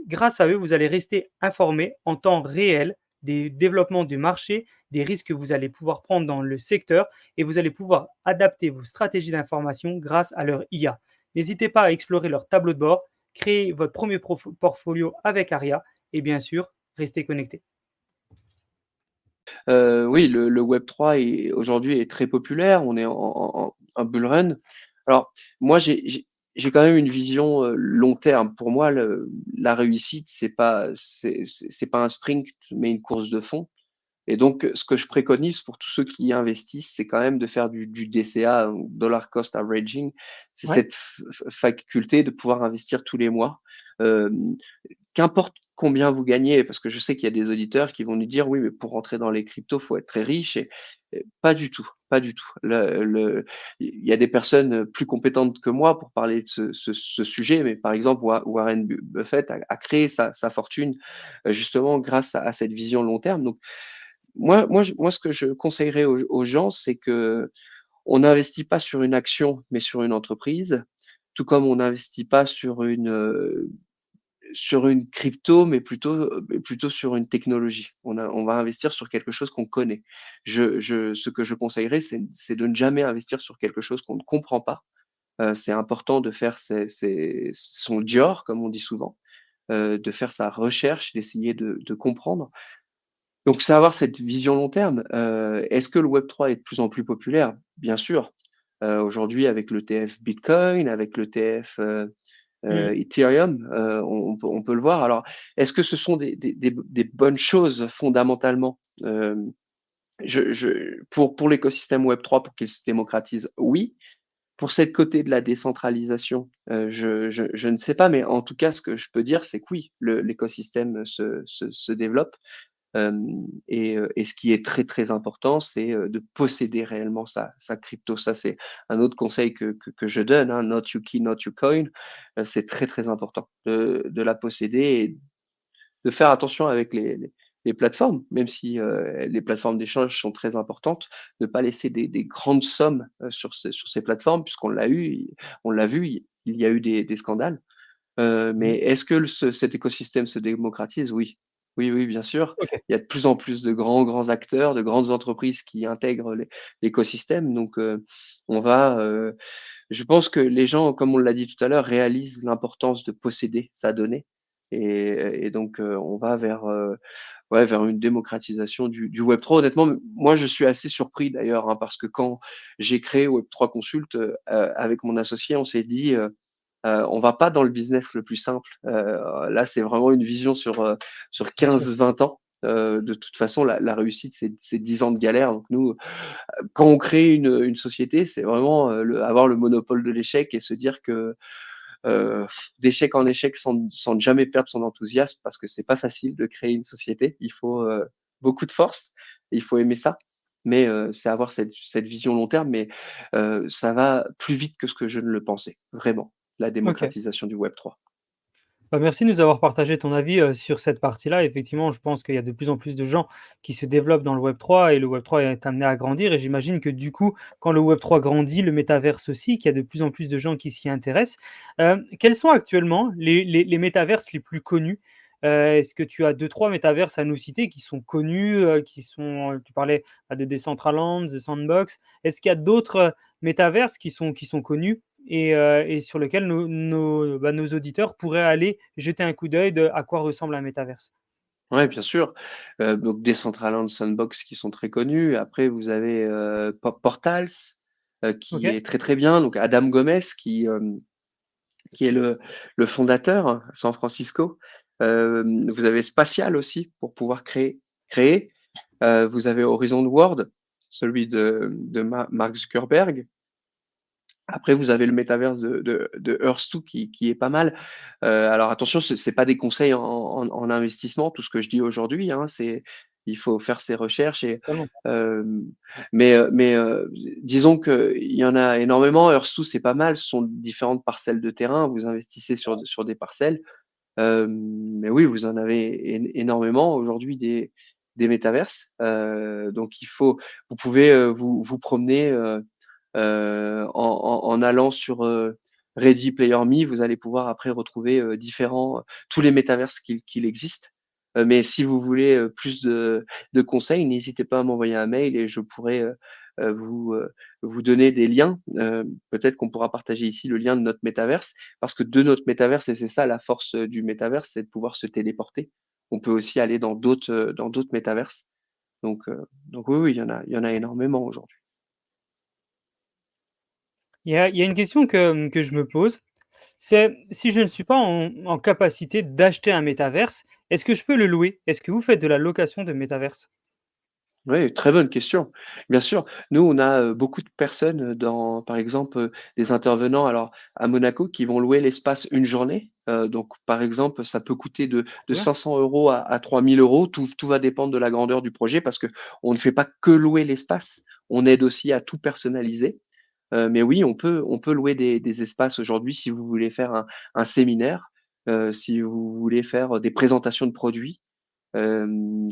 Grâce à eux, vous allez rester informé en temps réel des développements du marché, des risques que vous allez pouvoir prendre dans le secteur, et vous allez pouvoir adapter vos stratégies d'information grâce à leur IA. N'hésitez pas à explorer leur tableau de bord, créer votre premier portfolio avec Aria et bien sûr, restez connecté. Oui, le Web 3 aujourd'hui est très populaire. On est en bull run. Alors, moi, j'ai quand même une vision long terme. Pour moi, la réussite, c'est pas un sprint, mais une course de fond. Et donc, ce que je préconise pour tous ceux qui investissent, c'est quand même de faire du DCA, dollar cost averaging. C'est Ouais. cette faculté de pouvoir investir tous les mois. Euh, Qu'importe combien vous gagnez, parce que je sais qu'il y a des auditeurs qui vont nous dire oui, mais pour rentrer dans les cryptos, faut être très riche. Et pas du tout, pas du tout. Il y a des personnes plus compétentes que moi pour parler de ce sujet, mais par exemple, Warren Buffett a créé sa fortune justement grâce à cette vision long terme. Donc, moi, ce que je conseillerais aux gens, c'est que on n'investit pas sur une action, mais sur une entreprise, tout comme on n'investit pas sur une crypto, mais plutôt sur une technologie. On va investir sur quelque chose qu'on connaît. Ce que je conseillerais, c'est de ne jamais investir sur quelque chose qu'on ne comprend pas. C'est important de faire son Dior, comme on dit souvent, de faire sa recherche, d'essayer de comprendre. Donc, c'est avoir cette vision long terme. Est-ce que le Web3 est de plus en plus populaire? Bien sûr. Aujourd'hui, avec l'ETF Bitcoin, avec l'ETF Mhm. Ethereum, on peut le voir. Alors, est-ce que ce sont des bonnes choses fondamentalement? Pour l'écosystème Web3, pour qu'il se démocratise, oui. Pour cette côté de la décentralisation, je ne sais pas, mais en tout cas, ce que je peux dire, c'est que oui, l'écosystème se développe. Et ce qui est très, très important, c'est de posséder réellement sa crypto. Ça, c'est un autre conseil que je donne, hein, not your key, not your coin. C'est très, très important de la posséder et de faire attention avec les plateformes, même si les plateformes d'échange sont très importantes, de ne pas laisser des grandes sommes sur ces plateformes, puisqu'on on l'a vu, il y a eu des scandales. Mais Mhm. est-ce que cet écosystème se démocratise? Oui. Oui, oui, bien sûr. Ok. Il y a de plus en plus de grands acteurs, de grandes entreprises qui intègrent l'écosystème. Donc, je pense que les gens, comme on l'a dit tout à l'heure, réalisent l'importance de posséder sa donnée. Et donc, on va vers une démocratisation du Web3. Honnêtement, moi, je suis assez surpris d'ailleurs, hein, parce que quand j'ai créé Web3 Consult avec mon associé, on s'est dit, on va pas dans le business le plus simple. Là, c'est vraiment une vision sur C'est sûr. 15-20 ans. De toute façon, la réussite, c'est 10 ans de galère. Donc nous, quand on crée une société, c'est vraiment avoir le monopole de l'échec et se dire que d'échec en échec sans ne jamais perdre son enthousiasme, parce que c'est pas facile de créer une société. Il faut beaucoup de force, et il faut aimer ça. Mais c'est avoir cette vision long terme, mais ça va plus vite que ce que je ne le pensais, vraiment, la Ok. démocratisation du Web3. Bah, merci de nous avoir partagé ton avis, sur cette partie-là. Effectivement, je pense qu'il y a de plus en plus de gens qui se développent dans le web 3 et le web 3 est amené à grandir et j'imagine que du coup, quand le web 3 grandit, le métaverse aussi, qu'il y a de plus en plus de gens qui s'y intéressent. Quels sont actuellement les métaverses les plus connus? Est-ce que tu as deux trois métaverses à nous citer qui sont connus, qui sont, tu parlais, de Decentraland, The Sandbox. Est-ce qu'il y a d'autres, métaverses qui sont connus et sur lequel nos auditeurs pourraient aller jeter un coup d'œil à quoi ressemble un métaverse. Ouais, bien sûr. Donc Decentraland, Sandbox qui sont très connus. Après, vous avez Portals qui OK, est très très bien. Donc Adam Gomez qui est le fondateur à San Francisco. Vous avez Spatial aussi pour pouvoir créer. Vous avez Horizon World, celui de Mark Zuckerberg. Après, vous avez le métaverse de Earth2 qui est pas mal. Alors attention, c'est pas des conseils en investissement, tout ce que je dis aujourd'hui, hein, c'est il faut faire ses recherches et totalement. hem, mais disons qu'il y en a énormément. Earth2, c'est pas mal, ce sont différentes parcelles de terrain. Vous investissez sur des parcelles. Mais oui, vous en avez énormément aujourd'hui des métaverses. Donc il faut vous pouvez, vous promener, en allant sur, Ready Player Me, vous allez pouvoir après retrouver, différents tous les métaverses qu'il existe. Mais si vous voulez, plus de conseils, n'hésitez pas à m'envoyer un mail et je pourrai, vous donner des liens. Peut-être qu'on pourra partager ici le lien de notre métaverse parce que de notre métaverse et c'est ça la force, du métaverse, c'est de pouvoir se téléporter. On peut aussi aller dans d'autres métaverses. Donc oui, oui, il y en a énormément aujourd'hui. Il y a une question que je me pose, c'est si je ne suis pas en capacité d'acheter un métaverse, est-ce que je peux le louer? Est-ce que vous faites de la location de métaverse? Oui, très bonne question. Bien sûr, nous, on a, beaucoup de personnes, dans par exemple, des intervenants alors à Monaco qui vont louer l'espace une journée. Donc par exemple, ça peut coûter de Cool. 500 € à 3 000 €. Tout va dépendre de la grandeur du projet parce que on ne fait pas que louer l'espace, on aide aussi à tout personnaliser. Mais oui, on peut louer des espaces aujourd'hui si vous voulez faire un séminaire, si vous voulez faire des présentations de produits.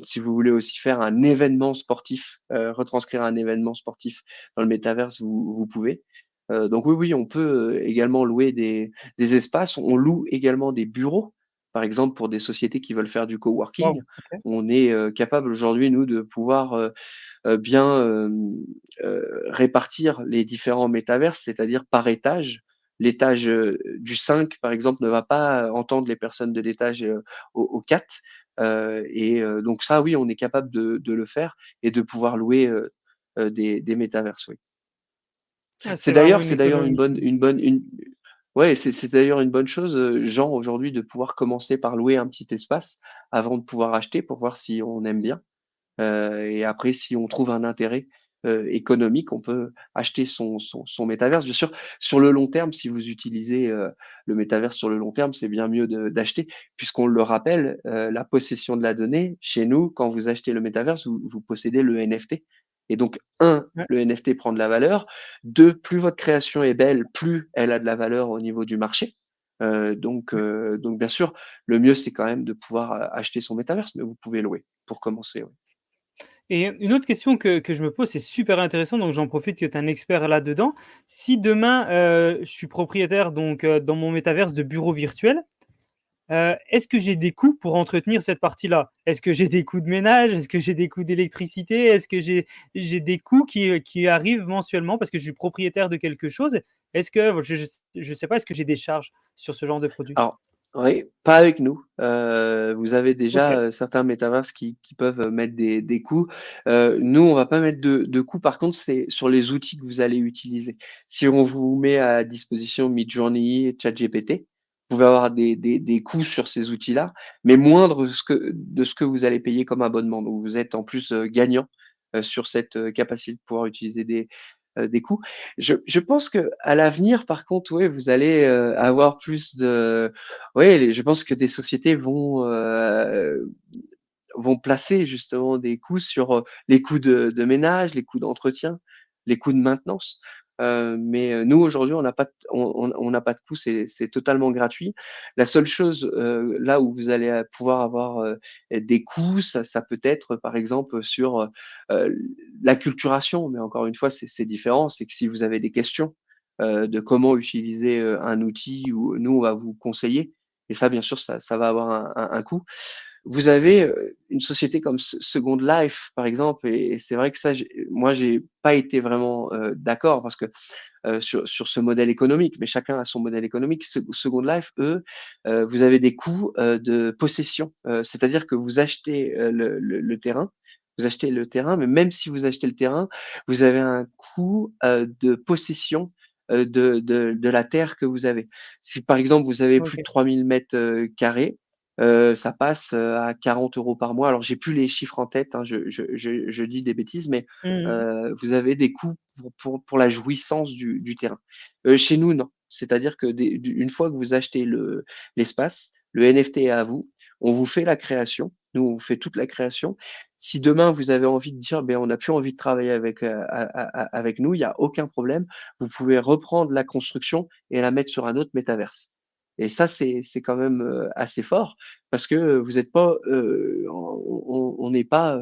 Si vous voulez aussi faire un événement sportif, retranscrire un événement sportif dans le métaverse, vous pouvez. Donc oui, oui, on peut, également louer des espaces. On loue également des bureaux, par exemple pour des sociétés qui veulent faire du Waouh, coworking. OK. On est, capable aujourd'hui, nous, de pouvoir, bien, répartir les différents métaverses, c'est-à-dire par étage. L'étage, du 5, par exemple, ne va pas entendre les personnes de l'étage, au 4. Donc ça, oui, on est capable de le faire et de pouvoir louer, des métaverses, oui. Ah, C'est c'est vraiment d'ailleurs une c'est d'ailleurs économie. une ouais, c'est d'ailleurs une bonne chose, genre aujourd'hui de pouvoir commencer par louer un petit espace avant de pouvoir acheter pour voir si on aime bien. Et après, si on trouve un intérêt, économique, on peut acheter son métaverse. Bien sûr, sur le long terme, si vous utilisez, le métaverse sur le long terme, c'est bien mieux d'acheter puisqu'on le rappelle, la possession de la donnée, chez nous, quand vous achetez le métaverse, vous possédez le NFT et donc un, Ouais. le NFT prend de la valeur. 2, plus votre création est belle, plus elle a de la valeur au niveau du marché. Donc bien sûr, le mieux, c'est quand même de pouvoir, acheter son métaverse, mais vous pouvez louer pour commencer, oui. Et une autre question que je me pose, c'est super intéressant, donc j'en profite que tu es un expert là-dedans. Si demain, je suis propriétaire donc, dans mon métaverse de bureaux virtuels, est-ce que j'ai des coûts pour entretenir cette partie-là? Est-ce que j'ai des coûts de ménage? Est-ce que j'ai des coûts d'électricité? Est-ce que j'ai des coûts qui arrivent mensuellement parce que je suis propriétaire de quelque chose? Est-ce que je sais pas, est-ce que j'ai des charges sur ce genre de produit? Alors, oui, pas avec nous. Vous avez déjà, OK, certains métaverses qui peuvent, mettre des coûts. Nous, on va pas mettre de coûts. Par contre, c'est sur les outils que vous allez utiliser. Si on vous met à disposition Midjourney, ChatGPT, vous pouvez avoir des coûts sur ces outils-là, mais moindres de ce que vous allez payer comme abonnement. Donc vous êtes en plus, gagnant, sur cette, capacité de pouvoir utiliser des coûts. Je pense que à l'avenir, par contre, oui, vous allez, avoir plus de oui, je pense que des sociétés vont placer justement des coûts sur, les coûts de ménage, les coûts d'entretien, les coûts de maintenance. Mais, nous aujourd'hui, on n'a pas on n'a pas de coûts, c'est totalement gratuit. La seule chose, là où vous allez, pouvoir avoir, des coûts, ça peut être par exemple sur, l'acculturation, mais encore une fois, c'est différent. C'est que si vous avez des questions, de comment utiliser, un outil ou nous, on va vous conseiller et ça, bien sûr, ça va avoir un coût. Vous avez, une société comme Second Life, par exemple et c'est vrai que ça, j'ai pas été vraiment, d'accord parce que, sur ce modèle économique, mais chacun a son modèle économique. Second Life, eux, vous avez des coûts, de possession, c'est-à-dire que vous achetez, le terrain, mais même si vous achetez le terrain, vous avez un coût, de possession, de la terre que vous avez. Si par exemple vous avez plus de OK. 3000 carrés, ça passe, à 40 € par mois. Alors j'ai plus les chiffres en tête, hein, je dis des bêtises, mais Mmh. vous avez des coûts pour la jouissance du terrain. Chez nous, non. C'est-à-dire que une fois que vous achetez l'espace, le NFT est à vous, on vous fait la création, nous on vous fait toute la création. Si demain vous avez envie de dire: «Beh, on n'a plus envie de travailler avec nous», il y a aucun problème. Vous pouvez reprendre la construction et la mettre sur un autre métaverse. Et ça, c'est quand même, assez fort parce que, vous n'êtes pas, on n'est pas,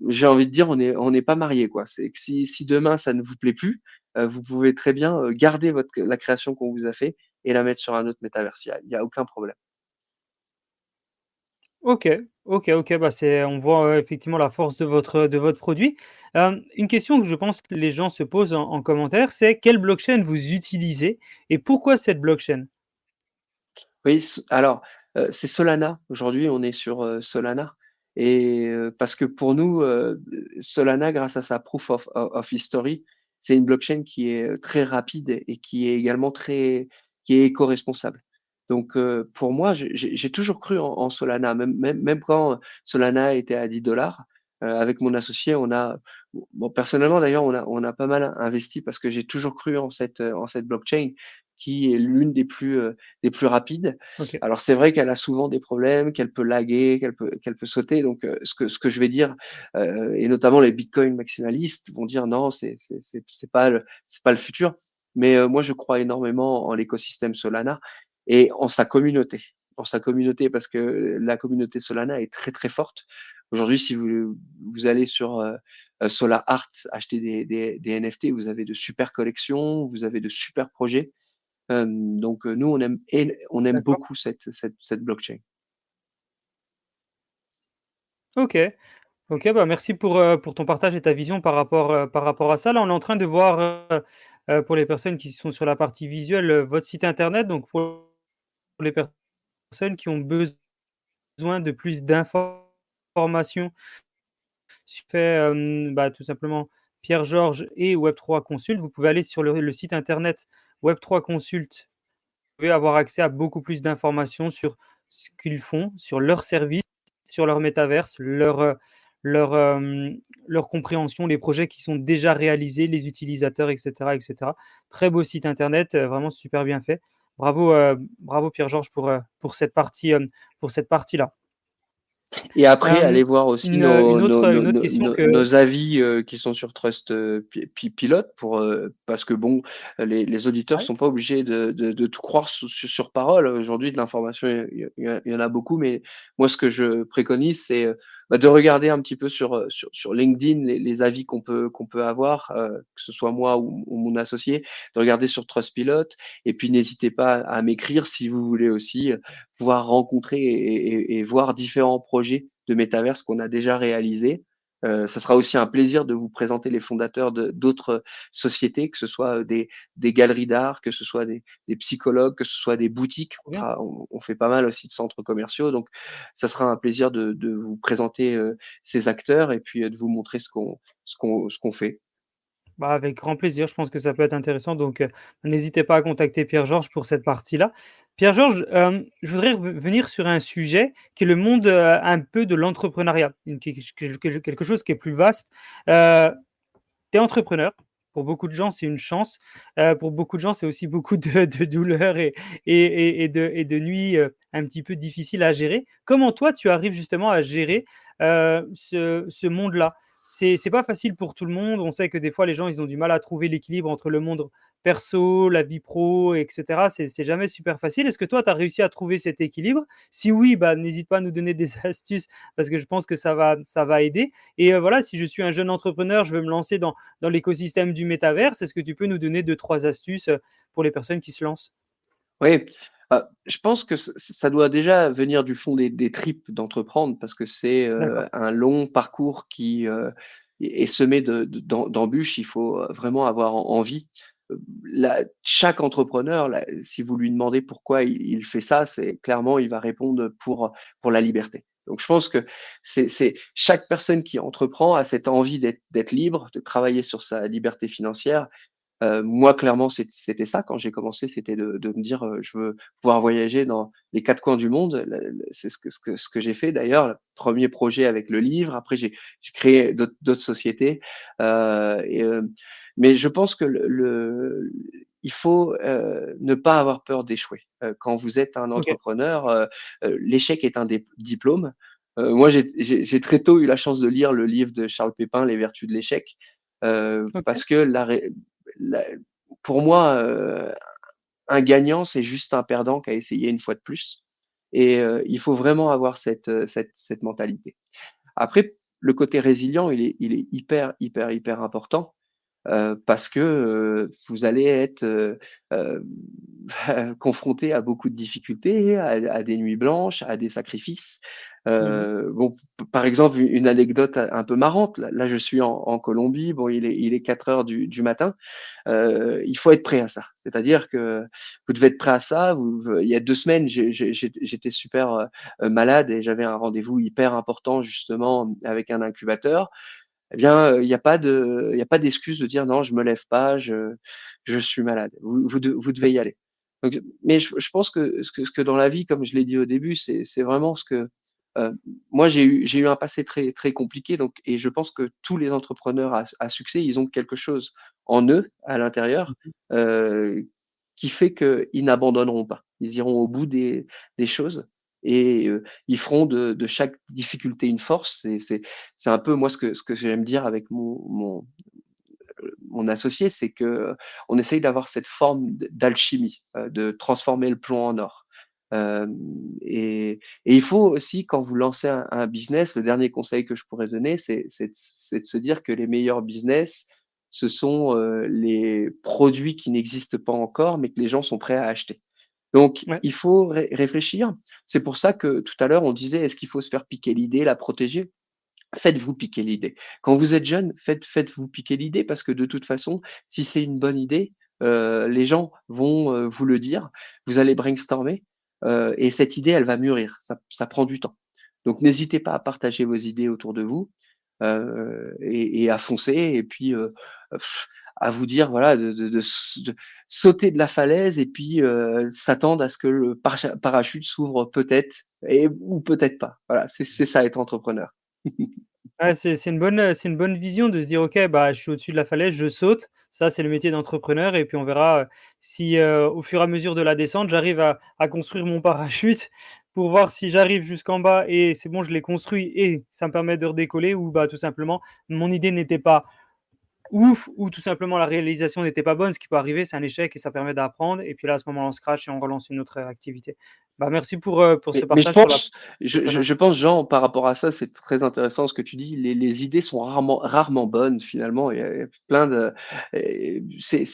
j'ai envie de dire, on n'est pas mariés, quoi. C'est que si demain ça ne vous plaît plus, vous pouvez très bien, garder la création qu'on vous a fait et la mettre sur un autre métaverse. Il y a aucun problème. OK, OK, bah, on voit, effectivement la force de votre produit. Une question que je pense que les gens se posent en commentaire, c'est quelle blockchain vous utilisez et pourquoi cette blockchain? Oui, alors, c'est Solana. Aujourd'hui, on est sur, Solana et parce que pour nous, Solana, grâce à sa proof of history, c'est une blockchain qui est, très rapide et qui est également qui est éco-responsable. Donc, pour moi, j'ai toujours cru en Solana, même quand Solana était à 10 $. Avec mon associé, bon, personnellement d'ailleurs, on a pas mal investi parce que j'ai toujours cru en cette blockchain qui est l'une des plus rapides. OK, Alors c'est vrai qu'elle a souvent des problèmes, qu'elle peut laguer, qu'elle peut sauter. Donc, ce que je vais dire, et notamment les bitcoins maximalistes vont dire: «Non, c'est pas le futur». Mais, moi je crois énormément en l'écosystème Solana et en sa communauté parce que la communauté Solana est très, très forte. Aujourd'hui, si vous allez sur, SolarArt acheter des NFT, vous avez de super collections, vous avez de super projets. Donc, nous, on aime d'accord. beaucoup cette blockchain. OK, OK, bah, merci pour ton partage et ta vision par rapport à ça. Là, on est en train de voir, pour les personnes qui sont sur la partie visuelle, votre site internet. Donc pour les personnes qui ont besoin de plus d'informations bah, tout simplement Pierre Georges et Web3 Consult, vous pouvez aller sur le site internet Web3 Consult. Vous pouvez avoir accès à beaucoup plus d'informations sur ce qu'ils font, sur leurs services, sur leur métaverse, leur, leur compréhension, les projets qui sont déjà réalisés, les utilisateurs, etc., etc. Très beau site internet, vraiment super bien fait. Bravo, bravo Pierre-Georges pour cette partie, pour cette partie-là. Et après, allez Hem, voir aussi nos nos nos une autre nos question nos que nos avis, qui sont sur Trust, Pilote parce que bon, les auditeurs ouais, sont pas obligés de tout croire sur parole. Aujourd'hui, de l'information, il y en a beaucoup, mais moi, ce que je préconise, c'est, bah, de regarder un petit peu sur LinkedIn les avis qu'on peut avoir, que ce soit moi ou mon associé, de regarder sur Trustpilot et puis n'hésitez pas à m'écrire si vous voulez aussi, pouvoir rencontrer et voir différents projets de métaverse qu'on a déjà réalisés. Ça sera aussi un plaisir de vous présenter les fondateurs d'autres sociétés, que ce soit des galeries d'art, que ce soit des psychologues, que ce soit des boutiques. trop bien. On fait pas mal aussi de centres commerciaux, donc ça sera un plaisir de vous présenter ces acteurs et puis de vous montrer ce qu'on fait. Bah, avec grand plaisir, je pense que ça peut être intéressant donc n'hésitez pas à contacter Pierre-Georges pour cette partie-là. Pierre-Georges, je voudrais revenir sur un sujet qui est le monde, un peu de l'entrepreneuriat, une quelque chose qui est plus vaste. Heu, Tu es entrepreneur, pour beaucoup de gens, c'est une chance, pour beaucoup de gens, c'est aussi beaucoup de douleurs et de nuits, un petit peu difficiles à gérer. Comment toi, tu arrives justement à gérer, ce monde-là? C'est pas facile pour tout le monde. On sait que des fois, les gens, ils ont du mal à trouver l'équilibre entre le monde perso, la vie pro et cetera. C'est jamais super facile. Est-ce que toi, tu as réussi à trouver cet équilibre? Si oui, bah, n'hésite pas à nous donner des astuces parce que je pense que ça va aider et voilà, si je suis un jeune entrepreneur, je veux me lancer dans l'écosystème du métaverse. Est-ce que tu peux nous donner deux trois astuces pour les personnes qui se lancent? Oui, je pense que ça doit déjà venir du fond des tripes d'entreprendre parce que c'est, D'accord. un long parcours qui, est semé d'embûches. Il faut, vraiment avoir envie. chaque entrepreneur, si vous lui demandez pourquoi il fait ça, c'est clairement, il va répondre pour la liberté. Donc, je pense que c'est chaque personne qui entreprend a cette envie d'être libre, de travailler sur sa liberté financière. Moi, clairement, c'était ça quand j'ai commencé, c'était de me dire, je veux pouvoir voyager dans les quatre coins du monde. C'est ce que j'ai fait d'ailleurs. Premier projet avec le livre. Après, j'ai créé d'autres sociétés. Mais je pense que il faut ne pas avoir peur d'échouer. Quand vous êtes un OK, entrepreneur, l'échec est un diplôme. Moi, j'ai très tôt eu la chance de lire le livre de Charles Pépin, Les Vertus de l'échec, OK. parce que la pour moi, un gagnant, c'est juste un perdant qui a essayé une fois de plus et il faut vraiment avoir cette mentalité. Après, le côté résilient, il est hyper, hyper, hyper important, parce que, vous allez être, heu, confronté à beaucoup de difficultés, à des nuits blanches, à des sacrifices. Mmh. Bon, par exemple, une anecdote un peu marrante, là je suis en Colombie, bon il est 4 heures du matin. Il faut être prêt à ça. C'est-à-dire que vous devez être prêt à ça. Il y a 2 semaines, j'étais super, malade et j'avais un rendez-vous hyper important justement avec un incubateur. Eh bien, il y a pas d'excuse de dire: «Non, je me lève pas, je suis malade». Vous devez y aller. Donc, mais je pense que ce que dans la vie, comme je l'ai dit au début, c'est vraiment ce que, heu, moi j'ai eu un passé très très compliqué, donc et je pense que tous les entrepreneurs à succès, ils ont quelque chose en eux, à l'intérieur, heu, qui fait qu'ils n'abandonneront pas. Ils iront au bout des choses et ils feront de chaque difficulté une force. C'est un peu moi ce que j'aime dire avec mon associé, c'est que on essaye d'avoir cette forme d'alchimie, de transformer le plomb en or. Hem et il faut aussi quand vous lancez un business, le dernier conseil que je pourrais donner, c'est de se dire que les meilleurs business, ce sont, les produits qui n'existent pas encore, mais que les gens sont prêts à acheter. Donc Ouais. il faut réfléchir. C'est pour ça que tout à l'heure on disait: «Est-ce qu'il faut se faire piquer l'idée, la protéger?» Faites-vous piquer l'idée. Quand vous êtes jeune, faites-vous piquer l'idée parce que de toute façon, si c'est une bonne idée, les gens vont, vous le dire. Vous allez brainstormer, et cette idée, elle va mûrir. Ça prend du temps. Donc n'hésitez pas à partager vos idées autour de vous, et à foncer et puis, à vous dire voilà de sauter de la falaise et puis, s'attendre à ce que le parachute s'ouvre peut-être ou peut-être pas. Voilà, c'est ça être entrepreneur. Ouais, c'est une bonne vision de se dire: «OK, bah, je suis au-dessus de la falaise, je saute». Ça, c'est le métier d'entrepreneur et puis on verra, si, au fur et à mesure de la descente, j'arrive à construire mon parachute pour voir si j'arrive jusqu'en bas et c'est bon, je l'ai construit et ça me permet de redécoller ou, bah, tout simplement, mon idée n'était pas ouf ou tout simplement la réalisation n'était pas bonne, ce qui peut arriver, c'est un échec et ça permet d'apprendre et puis là, à ce moment-là, on se crache et on relance une autre, activité. Bah, merci pour ce Mais je partage sur la pense je pense, Jean, par rapport à ça, c'est très intéressant ce que tu dis. Les idées sont rarement bonnes finalement. Il y a plein de c'est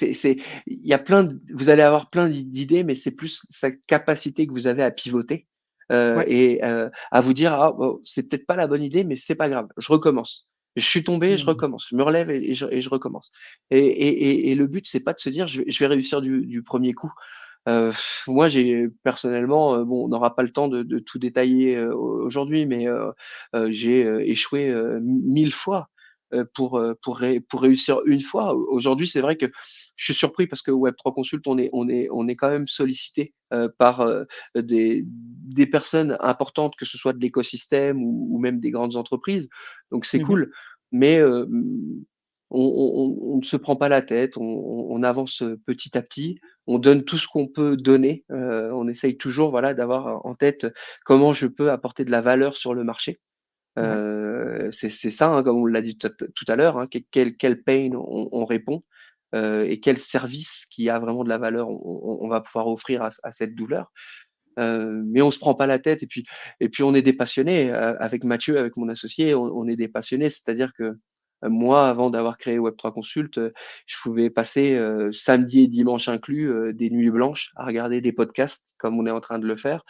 il y a plein de vous allez avoir plein d'idées, mais c'est plus sa capacité que vous avez à pivoter, ouais. à vous dire: «Ah bon, c'est peut-être pas la bonne idée, mais c'est pas grave, je recommence. Je suis tombé, je Mmh. recommence. Je me relève et je recommence». Et le but, c'est pas de se dire: «Je vais réussir du premier coup». Heu, Moi, j'ai personnellement, bon, on n'aura pas le temps de tout détailler, aujourd'hui, mais j'ai, échoué, 1000 fois, pour réussir une fois. Aujourd'hui, c'est vrai que je suis surpris parce que Web3 Consult, on est quand même sollicité, par, des personnes importantes, que ce soit de l'écosystème ou même des grandes entreprises, donc c'est Mmh. cool. Mais, on ne se prend pas la tête, on avance, petit à petit, on donne tout ce qu'on peut donner. On essaye toujours, voilà, d'avoir en tête comment je peux apporter de la valeur sur le marché. Ouais. C'est ça, hein, comme on l'a dit tout à l'heure, hein, quel pain on répond, et quel service qui a vraiment de la valeur on va pouvoir offrir à cette douleur. Mais on se prend pas la tête et puis on est des passionnés, avec Mathieu, avec mon associé, on est des passionnés. C'est-à-dire que, moi, avant d'avoir créé Web3 Consult, je pouvais passer, samedi et dimanche inclus, des nuits blanches à regarder des podcasts comme on est en train de le faire,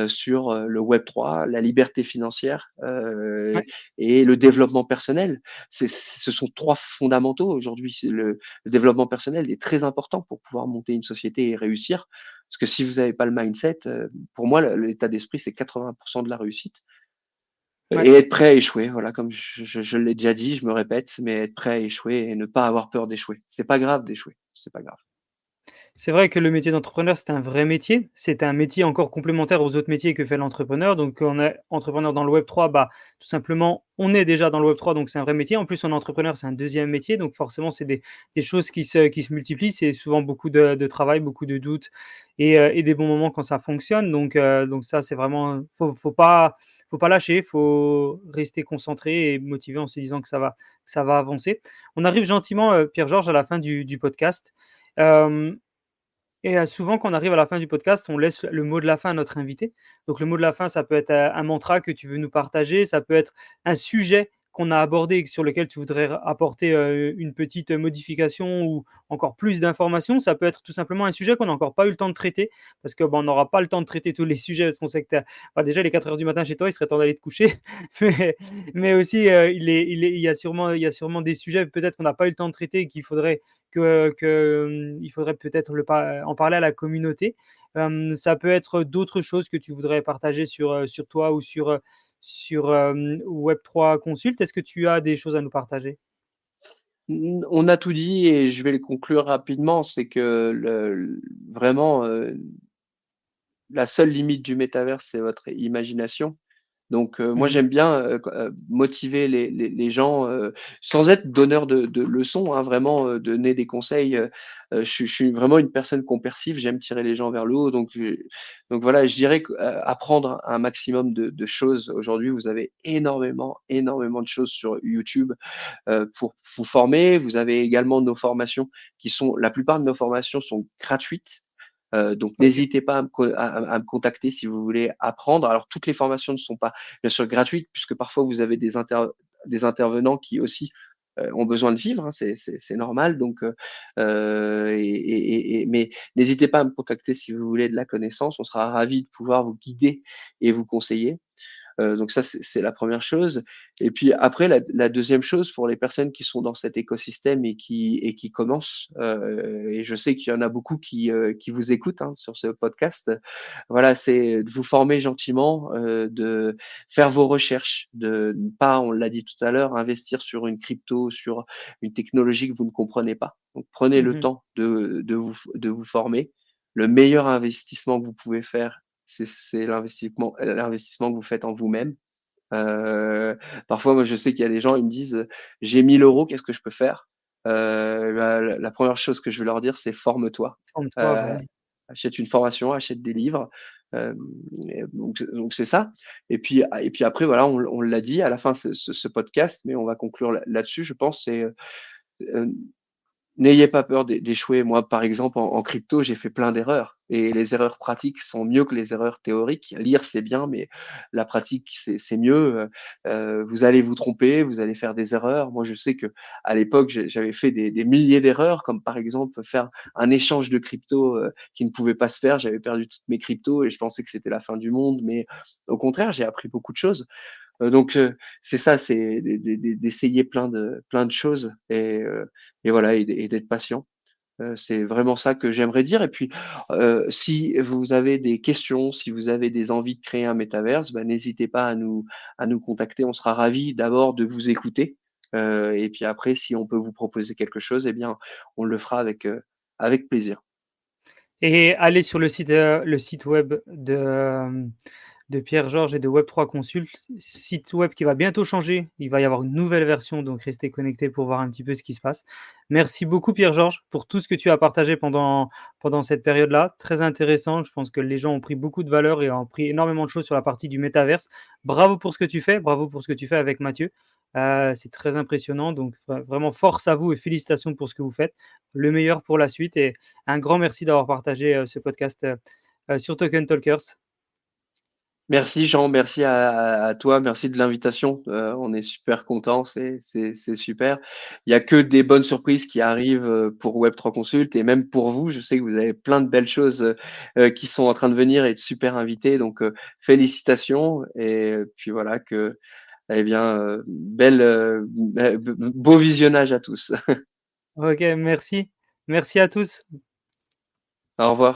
sur le Web3, la liberté financière Ouais. et le développement personnel. Ce sont trois fondamentaux aujourd'hui. Le développement personnel est très important pour pouvoir monter une société et réussir. Parce que si vous n'avez pas le mindset, pour moi, l'état d'esprit, c'est 80% de la réussite. Ouais. Et être prêt à échouer, voilà, comme je l'ai déjà dit, je me répète, mais être prêt à échouer et ne pas avoir peur d'échouer. C'est pas grave d'échouer, c'est pas grave. C'est vrai que le métier d'entrepreneur, c'est un vrai métier. C'est un métier encore complémentaire aux autres métiers que fait l'entrepreneur. Donc, quand on est entrepreneur dans le Web3, bah, tout simplement, on est déjà dans le Web3, donc c'est un vrai métier. En plus, on est entrepreneur, c'est un deuxième métier. Donc, forcément, c'est des choses qui se multiplient. C'est souvent beaucoup de travail, beaucoup de doutes et des bons moments quand ça fonctionne. Donc ça, c'est vraiment, faut pas lâcher, faut rester concentré et motivé en se disant que ça va avancer. On arrive gentiment, Pierre-Georges, à la fin du podcast. Euh, souvent, quand on arrive à la fin du podcast, on laisse le mot de la fin à notre invité. Donc, le mot de la fin, ça peut être un mantra que tu veux nous partager, ça peut être un sujet qu'on a abordé et sur lequel tu voudrais apporter une petite modification ou encore plus d'informations. Ça peut être tout simplement un sujet qu'on n'a encore pas eu le temps de traiter parce que on n'aura pas le temps de traiter tous les sujets parce qu'on sait que déjà les 4 heures du matin chez toi, il serait temps d'aller te coucher. mais, mais aussi, il y a sûrement des sujets peut-être qu'on n'a pas eu le temps de traiter et qu'il faudrait il faudrait peut-être en parler à la communauté. Ça peut être d'autres choses que tu voudrais partager sur toi ou sur Web3 Consult. Est-ce que tu as des choses à nous partager? On a tout dit et je vais le conclure rapidement, c'est que vraiment, la seule limite du métaverse, c'est votre imagination. Donc, moi Mhm. j'aime bien, motiver les gens, sans être donneur de leçons, hein, vraiment, donner des conseils, je suis vraiment une personne compersive, j'aime tirer les gens vers le haut donc voilà, je dirais que, apprendre un maximum de choses. Aujourd'hui, vous avez énormément, énormément de choses sur YouTube, pour vous former. Vous avez également nos formations qui sont la plupart de nos formations sont gratuites. Donc Ok. n'hésitez pas à me contacter si vous voulez apprendre. Alors toutes les formations ne sont pas bien sûr gratuites puisque parfois vous avez des intervenants qui aussi ont besoin de vivre, hein, c'est normal. Donc, mais n'hésitez pas à me contacter si vous voulez de la connaissance. On sera ravis de pouvoir vous guider et vous conseiller. Donc ça, c'est la première chose. Et puis après, la deuxième chose pour les personnes qui sont dans cet écosystème et qui commencent, et je sais qu'il y en a beaucoup qui vous écoutent hein, sur ce podcast. Voilà, c'est de vous former gentiment, de faire vos recherches, de ne pas, on l'a dit tout à l'heure, investir sur une crypto, sur une technologie que vous ne comprenez pas. Donc prenez le Mhm. temps de vous former. Le meilleur investissement que vous pouvez faire, c'est l'investissement que vous faites en vous-même. Heu, Parfois, moi, je sais qu'il y a des gens, ils me disent: «J'ai 1 000 €, qu'est-ce que je peux faire?» La 1re chose que je vais leur dire, c'est: «Forme-toi». Forme-toi, bah Heu, oui. Achète une formation, achète des livres, hem et donc c'est ça et puis après, voilà, on l'a dit à la fin, ce podcast, mais on va conclure là-dessus, je pense, c'est, heu n'ayez pas peur d'échouer. Moi, par exemple, en crypto, j'ai fait plein d'erreurs et les erreurs pratiques sont mieux que les erreurs théoriques. Lire, c'est bien, mais la pratique, c'est mieux. Vous allez vous tromper, vous allez faire des erreurs. Moi, je sais que à l'époque, j'avais fait des milliers d'erreurs, comme par exemple faire un échange de crypto, qui ne pouvait pas se faire. J'avais perdu toutes mes cryptos et je pensais que c'était la fin du monde, mais au contraire, j'ai appris beaucoup de choses. Donc c'est ça, c'est d'essayer plein de choses et voilà et d'être patient. C'est vraiment ça que j'aimerais dire et puis, si vous avez des questions, si vous avez des envies de créer un métaverse, bah, n'hésitez pas à nous contacter. On sera ravis d'abord de vous écouter, et puis après si on peut vous proposer quelque chose, eh bien, on le fera avec plaisir. Et allez sur le site web de Pierre-Georges et de Web3 Consult, site web qui va bientôt changer. Il va y avoir une nouvelle version, donc restez connectés pour voir un petit peu ce qui se passe. Merci beaucoup Pierre-Georges pour tout ce que tu as partagé pendant cette période-là. Très intéressant. Je pense que les gens ont pris beaucoup de valeur et ont pris énormément de choses sur la partie du métaverse. Bravo pour ce que tu fais. Bravo pour ce que tu fais avec Mathieu. C'est très impressionnant. Donc vraiment force à vous et félicitations pour ce que vous faites. Le meilleur pour la suite et un grand merci d'avoir partagé ce podcast sur Token Talkers. Merci Jean, merci à toi, merci de l'invitation. On est super contents, c'est super. Il y a que des bonnes surprises qui arrivent pour Web3 Consult et même pour vous. Je sais que vous avez plein de belles choses qui sont en train de venir et de super invités. Donc félicitations et puis voilà que eh bien beau visionnage à tous. OK, merci. Merci à tous. Au revoir.